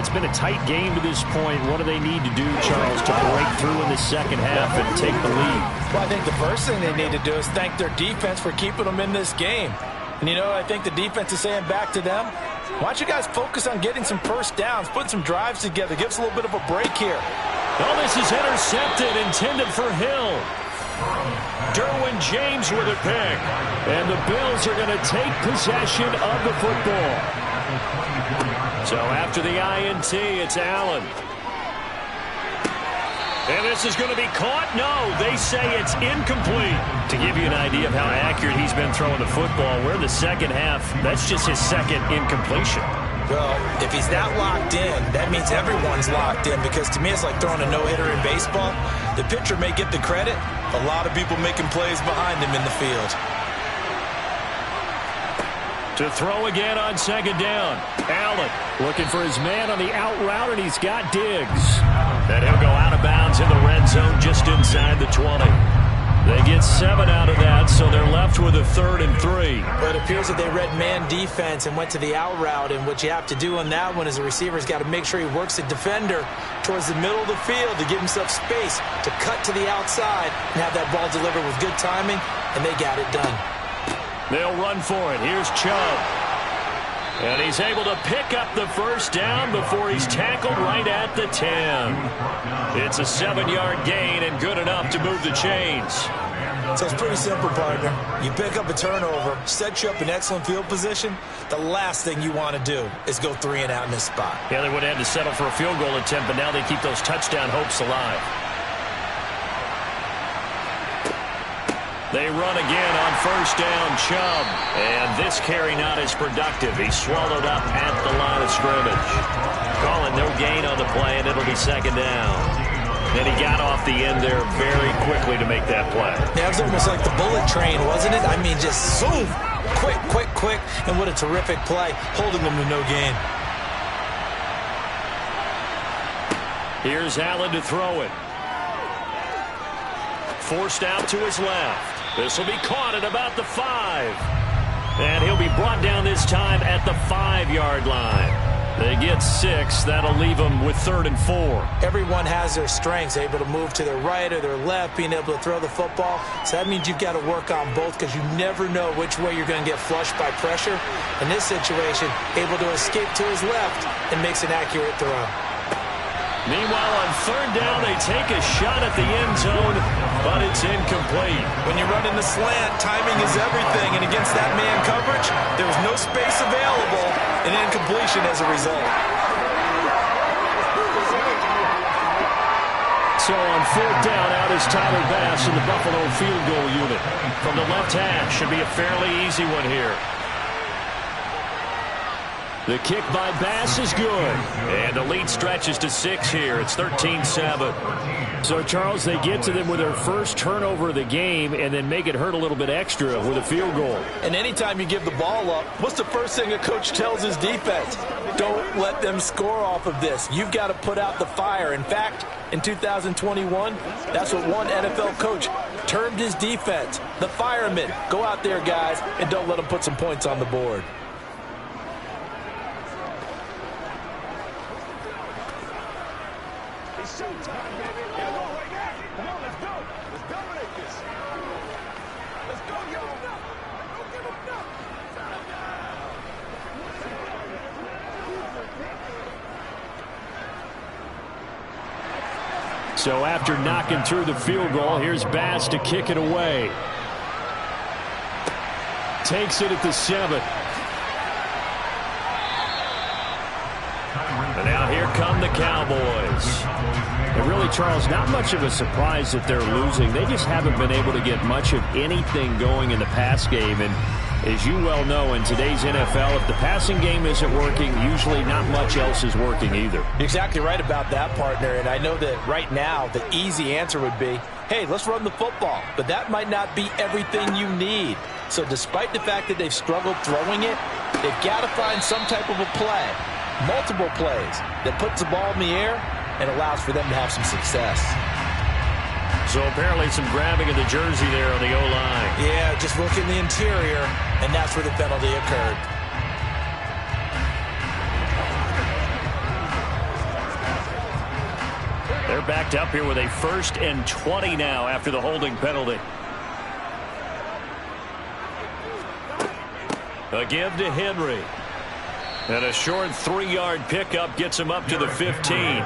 Speaker 4: It's been a tight game to this point. What do they need to do, Charles, to break through in the second half and take the lead?
Speaker 3: Well, I think the first thing they need to do is thank their defense for keeping them in this game. And you know, I think the defense is saying back to them, why don't you guys focus on getting some first downs, put some drives together, give us a little bit of a break here.
Speaker 4: Oh, this is intercepted, intended for Hill. Derwin James with a pick.
Speaker 1: And the Bills are going to take possession of the football.
Speaker 4: So after the INT, it's Allen. And this is going to be caught? No, they say it's incomplete. To give you an idea of how accurate he's been throwing the football, we're in the second half. That's just his second incompletion.
Speaker 3: Well, if he's not locked in, that means everyone's locked in, because to me it's like throwing a no-hitter in baseball. The pitcher may get the credit. A lot of people making plays behind him in the field.
Speaker 4: To throw again on second down. Allen
Speaker 1: looking for his man on the out route, and he's got Diggs.
Speaker 4: And he'll go out of bounds in the red zone just inside the 20. They get 7 out of that, so they're left with a 3rd and 3.
Speaker 3: But it appears that they read man defense and went to the out route, and what you have to do on that one is the receiver's got to make sure he works the defender towards the middle of the field to give himself space to cut to the outside and have that ball delivered with good timing, and they got it done.
Speaker 4: They'll run for it. Here's Chubb. And he's able to pick up the first down before he's tackled right at the 10. It's a 7-yard gain and good enough to move the chains.
Speaker 3: So it's pretty simple, partner. You pick up a turnover, set you up in excellent field position. The last thing you want to do is go 3 and out in this spot.
Speaker 4: Yeah, they would have had to settle for a field goal attempt, but now they keep those touchdown hopes alive. They run again on first down, Chubb. And this carry not as productive. He's swallowed up at the line of scrimmage. Calling no gain on the play, and it'll be second down. And he got off the end there very quickly to make that play.
Speaker 3: Yeah, it was almost like the bullet train, wasn't it? I mean, just zoom. Quick, quick, quick. And what a terrific play, holding them to no gain.
Speaker 4: Here's Allen to throw it. Forced out to his left. This will be caught at about the 5. And he'll be brought down this time at the 5-yard line. They get 6. That'll leave them with 3rd and 4.
Speaker 3: Everyone has their strengths, able to move to their right or their left, being able to throw the football. So that means you've got to work on both because you never know which way you're going to get flushed by pressure. In this situation, able to escape to his left and makes an accurate throw.
Speaker 4: Meanwhile, on 3rd down, they take a shot at the end zone, but it's incomplete.
Speaker 3: When you run in the slant, timing is everything, and against that man coverage, there was no space available, and incompletion as a result.
Speaker 4: So on 4th down, out is Tyler Bass in the Buffalo field goal unit. From the left hash, should be a fairly easy one here. The kick by Bass is good. And the lead stretches to 6 here. It's 13-7.
Speaker 1: So, Charles, they get to them with their first turnover of the game and then make it hurt a little bit extra with a field goal.
Speaker 3: And anytime you give the ball up, what's the first thing a coach tells his defense? Don't let them score off of this. You've got to put out the fire. In fact, in 2021, that's what one NFL coach termed his defense. The firemen. Go out there, guys, and don't let them put some points on the board.
Speaker 1: So after knocking through the field goal, here's Bass to kick it away. Takes it at the 7.
Speaker 4: And now here come the Cowboys.
Speaker 1: And really, Charles, not much of a surprise that they're losing. They just haven't been able to get much of anything going in the pass game. And as you well know, in today's NFL, if the passing game isn't working, usually not much else is working either.
Speaker 3: You're exactly right about that, partner. And I know that right now the easy answer would be, hey, let's run the football. But that might not be everything you need. So despite the fact that they've struggled throwing it, they've got to find some type of a play, multiple plays, that puts the ball in the air and allows for them to have some success.
Speaker 4: So apparently some grabbing of the jersey there on the O-line.
Speaker 3: Yeah, just look in the interior, and that's where the penalty occurred.
Speaker 4: They're backed up here with a 1st and 20 now after the holding penalty. A give to Henry. And a short 3-yard pickup gets him up to the 15.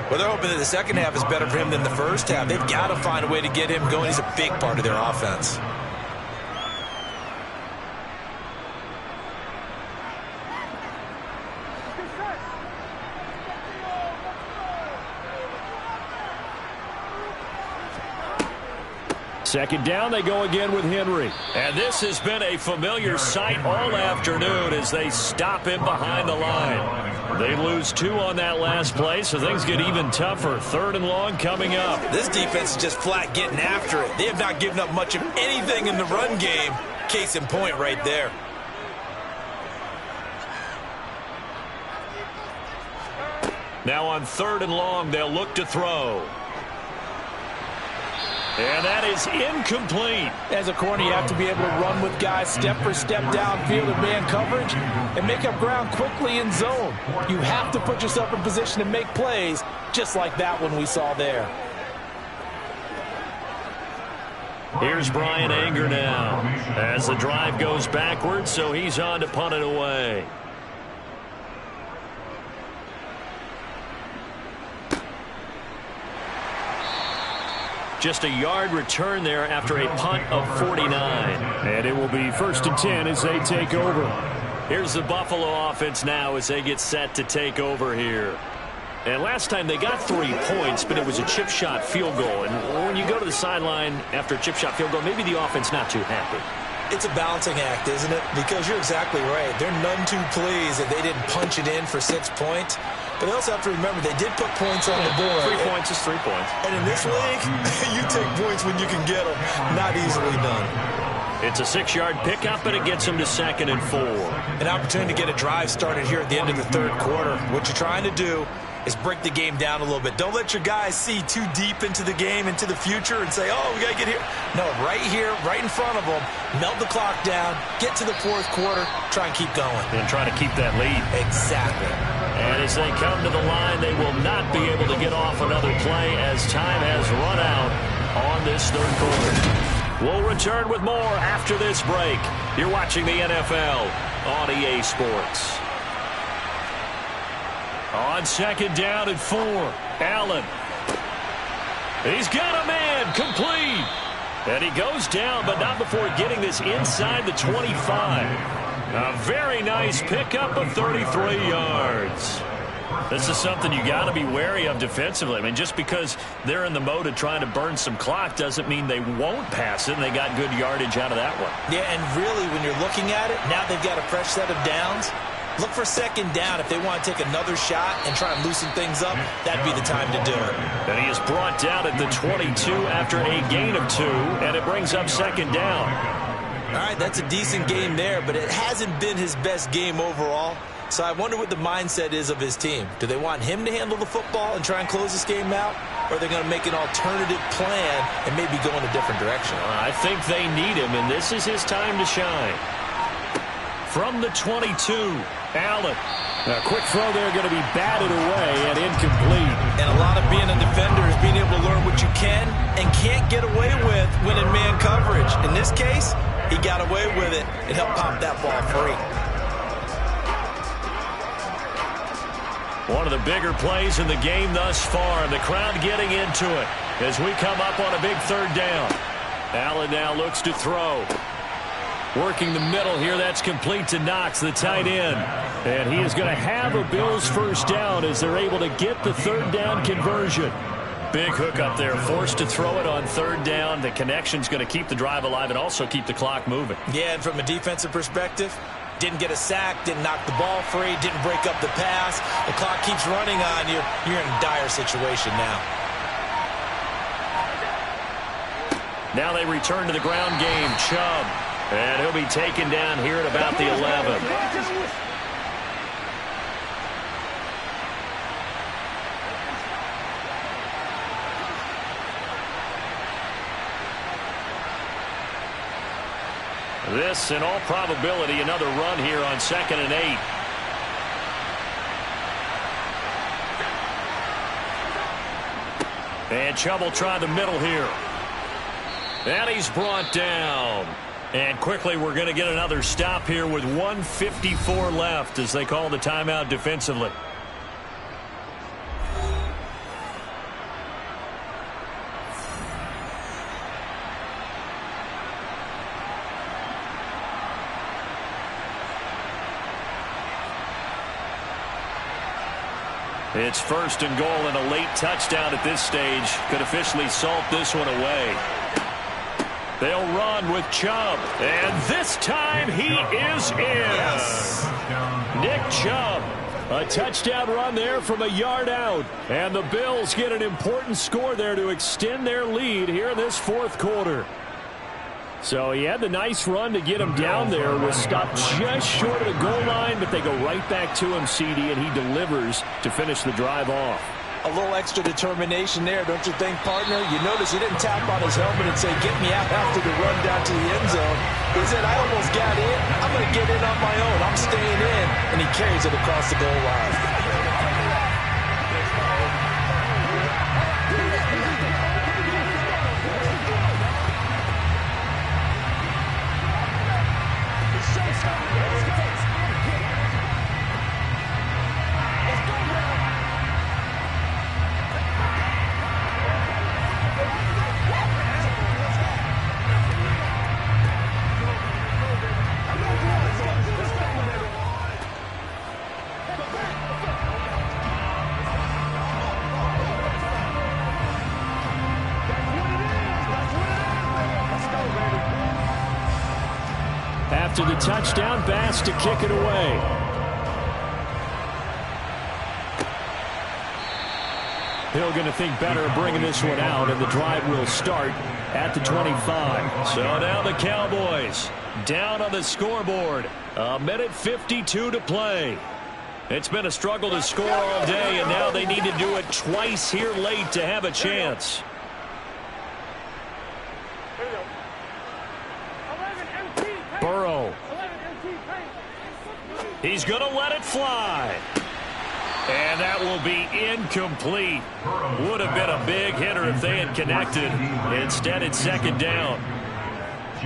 Speaker 3: Well, they're hoping that the second half is better for him than the first half. They've got to find a way to get him going. He's a big part of their offense.
Speaker 1: Second down, they go again with Henry.
Speaker 4: And this has been a familiar sight all afternoon as they stop him behind the line. They lose 2 on that last play, so things get even tougher. 3rd and long coming up.
Speaker 3: This defense is just flat getting after it. They have not given up much of anything in the run game. Case in point right there.
Speaker 4: Now on 3rd and long, they'll look to throw. And that is incomplete.
Speaker 3: As a corner, you have to be able to run with guys step for step downfield in man coverage and make up ground quickly in zone. You have to put yourself in position to make plays, just like that one we saw there.
Speaker 4: Here's Brian Anger now as the drive goes backwards, so he's on to punt it away. Just a yard return there after a punt of 49.
Speaker 1: And it will be 1st and 10 as they take over.
Speaker 4: Here's the Buffalo offense now as they get set to take over here. And last time they got 3 points, but it was a chip shot field goal. And when you go to the sideline after a chip shot field goal, maybe the offense not too happy.
Speaker 3: It's a balancing act, isn't it? Because you're exactly right. They're none too pleased that they didn't punch it in for 6 points. But they also have to remember they did put points on the board.
Speaker 4: 3 points is 3 points.
Speaker 3: And in this league, you take points when you can get them. Not easily done.
Speaker 4: It's a 6-yard pickup, but it gets them to 2nd and 4.
Speaker 3: An opportunity to get a drive started here at the end of the 3rd quarter. What you're trying to do is break the game down a little bit. Don't let your guys see too deep into the game, into the future, and say, oh, we got to get here. No, right here, right in front of them, melt the clock down, get to the 4th quarter, try and keep going.
Speaker 4: And try to keep that lead.
Speaker 3: Exactly.
Speaker 4: And as they come to the line, they will not be able to get off another play as time has run out on this 3rd quarter. We'll return with more after this break. You're watching the NFL on EA Sports. On 2nd down and 4, Allen. He's got a man, complete. And he goes down, but not before getting this inside the 25. A very nice pickup of 33 yards. This is something you got to be wary of defensively. I mean, just because they're in the mode of trying to burn some clock doesn't mean they won't pass it, and they got good yardage out of that one.
Speaker 3: Yeah, and really, when you're looking at it, now they've got a fresh set of downs. Look for 2nd down. If they want to take another shot and try and loosen things up, that'd be the time to do it.
Speaker 4: And he is brought down at the 22 after a gain of 2, and it brings up 2nd down.
Speaker 3: All right, that's a decent game there, but it hasn't been his best game overall. So I wonder what the mindset is of his team. Do they want him to handle the football and try and close this game out? Or are they going to make an alternative plan and maybe go in a different direction?
Speaker 4: I think they need him, and this is his time to shine. From the 22, Allen.
Speaker 1: A quick throw there going to be batted away and incomplete.
Speaker 3: And a lot of being a defender is being able to learn what you can and can't get away with when in man coverage. In this case, he got away with it and helped pop that ball free.
Speaker 4: One of the bigger plays in the game thus far, and the crowd getting into it as we come up on a big 3rd down. Allen now looks to throw. Working the middle here, that's complete to Knox, the tight end. And he is going to have a Bills 1st down as they're able to get the 3rd down conversion. Big hook up there, forced to throw it on 3rd down. The connection's going to keep the drive alive and also keep the clock moving.
Speaker 3: Yeah, and from a defensive perspective, didn't get a sack, didn't knock the ball free, didn't break up the pass. The clock keeps running on you. You're in a dire situation now.
Speaker 4: Now they return to the ground game. Chubb. And he'll be taken down here at about the 11. This, in all probability, another run here on 2nd and 8. And Chubb will try the middle here. And he's brought down. And quickly, we're going to get another stop here with 1:54 left as they call the timeout defensively. It's 1st and goal, and a late touchdown at this stage could officially salt this one away. They'll run with Chubb, and this time he is in.
Speaker 3: Yes.
Speaker 1: Nick Chubb, a touchdown run there from a yard out. And the Bills get an important score there to extend their lead here in this 4th quarter. So he had the nice run to get him down there, was stopped just short of the goal line, but they go right back to him, CD, and he delivers to finish the drive off.
Speaker 3: A little extra determination there, don't you think, partner? You notice he didn't tap on his helmet and say, get me out after the run down to the end zone. He said, I almost got in. I'm going to get in on my own. I'm staying in. And he carries it across the goal line.
Speaker 1: After the touchdown, Bass to kick it away. Hill going to think better of bringing this one out, and the drive will start at the 25.
Speaker 4: So now the Cowboys down on the scoreboard. 1:52 to play. It's been a struggle to score all day, and now they need to do it twice here late to have a chance.
Speaker 1: Burrow.
Speaker 4: He's going to let it fly. And that will be incomplete. Would have been a big hitter if they had connected. Instead, it's second down.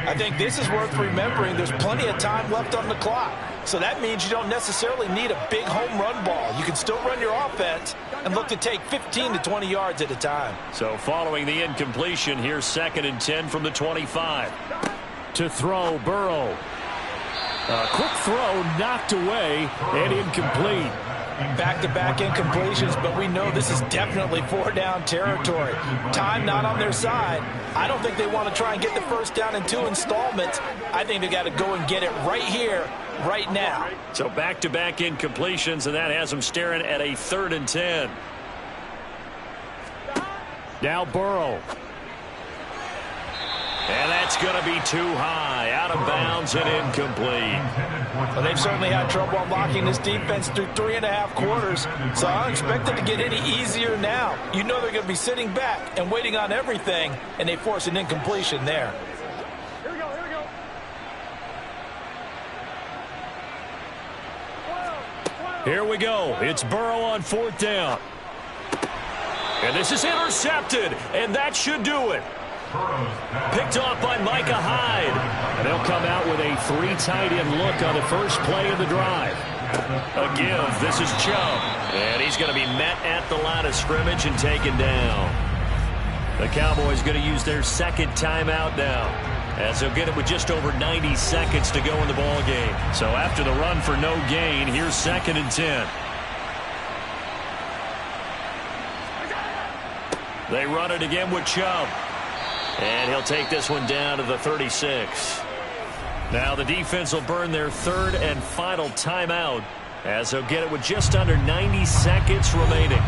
Speaker 3: I think this is worth remembering. There's plenty of time left on the clock. So that means you don't necessarily need a big home run ball. You can still run your offense and look to take 15 to 20 yards at a time.
Speaker 4: So following the incompletion, here's 2nd and 10 from the 25.
Speaker 1: To throw, Burrow. A quick throw knocked away and incomplete.
Speaker 3: Back-to-back incompletions, but we know this is definitely 4-down territory. Time not on their side. I don't think they want to try and get the first down in 2 installments. I think they got to go and get it right here, right now.
Speaker 4: So back-to-back incompletions, and that has them staring at a 3rd and 10.
Speaker 1: Now Burrow.
Speaker 4: And that's going to be too high, out of bounds and incomplete.
Speaker 3: Well, they've certainly had trouble unlocking this defense through 3.5 quarters, so I don't expect it to get any easier now. You know they're going to be sitting back and waiting on everything, and they force an incompletion there.
Speaker 5: Here we go, here we go.
Speaker 4: Here we go. It's Burrow on 4th down. And this is intercepted, and that should do it. Picked off by Micah Hyde.
Speaker 1: And they'll come out with a 3 tight end look on the first play of the drive.
Speaker 4: A give. This is Chubb. And he's going to be met at the line of scrimmage and taken down. The Cowboys going to use their 2nd timeout now, as they'll get it with just over 90 seconds to go in the ball game. So after the run for no gain, here's 2nd and 10. They run it again with Chubb. And he'll take this one down to the 36. Now the defense will burn their 3rd and final timeout, as they'll get it with just under 90 seconds remaining.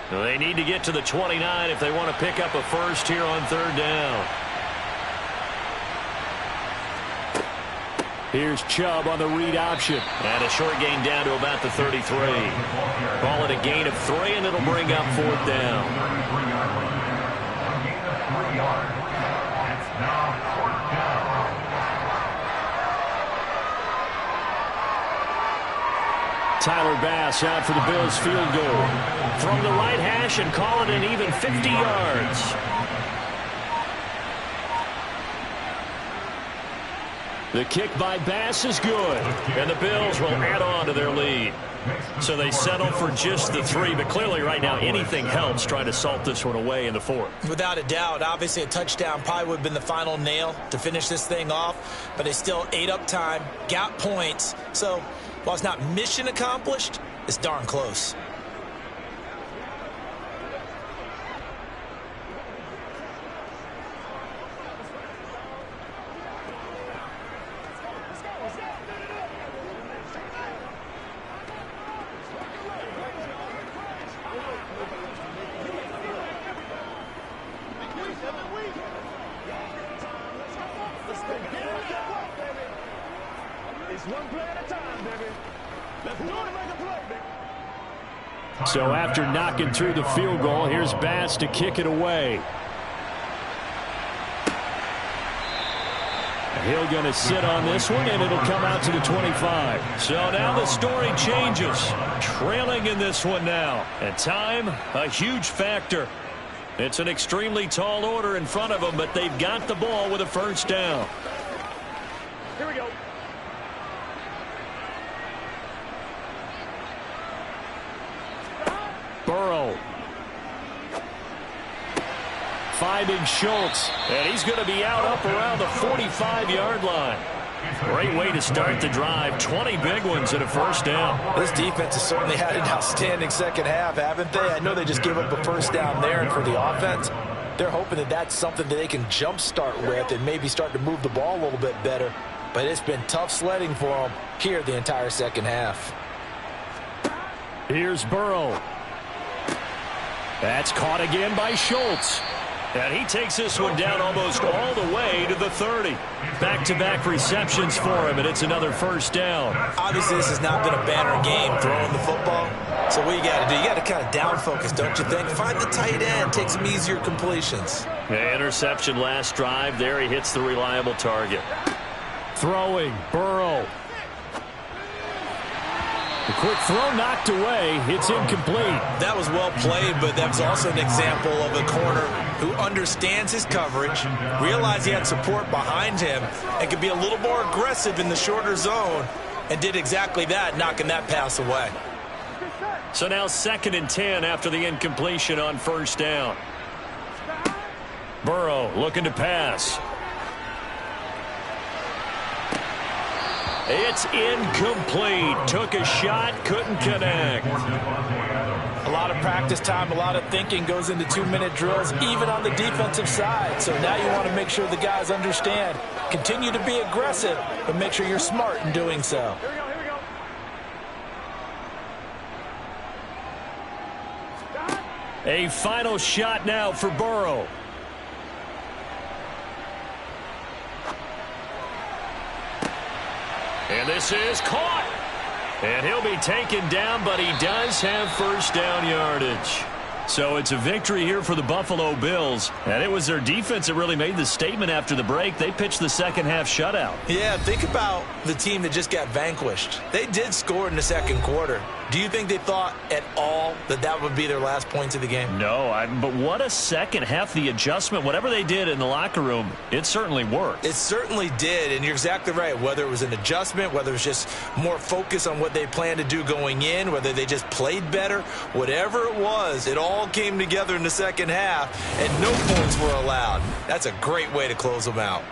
Speaker 4: They need to get to the 29 if they want to pick up a first here on 3rd down.
Speaker 1: Here's Chubb on the read option.
Speaker 4: And a short gain down to about the 33. Call it a gain of 3, and it'll bring up 4th down.
Speaker 1: Tyler Bass out for the Bills field goal.
Speaker 4: From the right hash and call it an even 50 yards.
Speaker 1: The kick by Bass is good.
Speaker 4: And the Bills will add on to their lead. So they settle for just the 3, but clearly right now anything helps trying to salt this one away in the 4th.
Speaker 3: Without a doubt, obviously a touchdown probably would have been the final nail to finish this thing off, but they still ate up time, got points. So while it's not mission accomplished, it's darn close.
Speaker 1: So after knocking through the field goal, here's Bass to kick it away. Hill going to sit on this one, and it'll come out to the 25.
Speaker 4: So now the story changes. Trailing in this one now. And time, a huge factor. It's an extremely tall order in front of them, but they've got the ball with a first down.
Speaker 5: Here we go.
Speaker 1: Burrow. Finding Schultz.
Speaker 4: And he's going to be out up around the 45-yard line. Great way to start the drive. 20 big ones and a first down.
Speaker 3: This defense has certainly had an outstanding second half, haven't they? I know they just gave up a first down there, and for the offense, they're hoping that that's something that they can jumpstart with and maybe start to move the ball a little bit better. But it's been tough sledding for them here the entire second half.
Speaker 1: Here's Burrow. That's caught again by Schultz.
Speaker 4: And he takes this one down almost all the way to the 30. Back-to-back receptions for him, and it's another first down.
Speaker 3: Obviously, this has not been a banner game throwing the football. So what you got to do, you got to kind of down focus, don't you think? Find the tight end, take some easier completions.
Speaker 4: Yeah, interception last drive. There he hits the reliable target.
Speaker 1: Throwing, Burrow. The quick throw knocked away. It's incomplete.
Speaker 3: That was well played, but that was also an example of a corner who understands his coverage, realized he had support behind him, and could be a little more aggressive in the shorter zone, and did exactly that, knocking that pass away.
Speaker 4: So now 2nd and 10 after the incompletion on first down. Burrow looking to pass. It's incomplete. Took a shot, couldn't connect.
Speaker 3: A lot of practice time, a lot of thinking goes into 2-minute drills, even on the defensive side. So now you want to make sure the guys understand. Continue to be aggressive, but make sure you're smart in doing so.
Speaker 4: A final shot now for Burrow. And this is caught. And he'll be taken down, but he does have first down yardage. So it's a victory here for the Buffalo Bills. And it was their defense that really made the statement after the break. They pitched the second half shutout.
Speaker 3: Yeah, think about the team that just got vanquished. They did score in the second quarter. Do you think they thought at all that that would be their last points of the game?
Speaker 4: No, but what a second half. The adjustment, whatever they did in the locker room, it certainly worked.
Speaker 3: It certainly did, and you're exactly right. Whether it was an adjustment, whether it was just more focus on what they planned to do going in, whether they just played better, whatever it was, it all came together in the second half, and no points were allowed. That's a great way to close them out.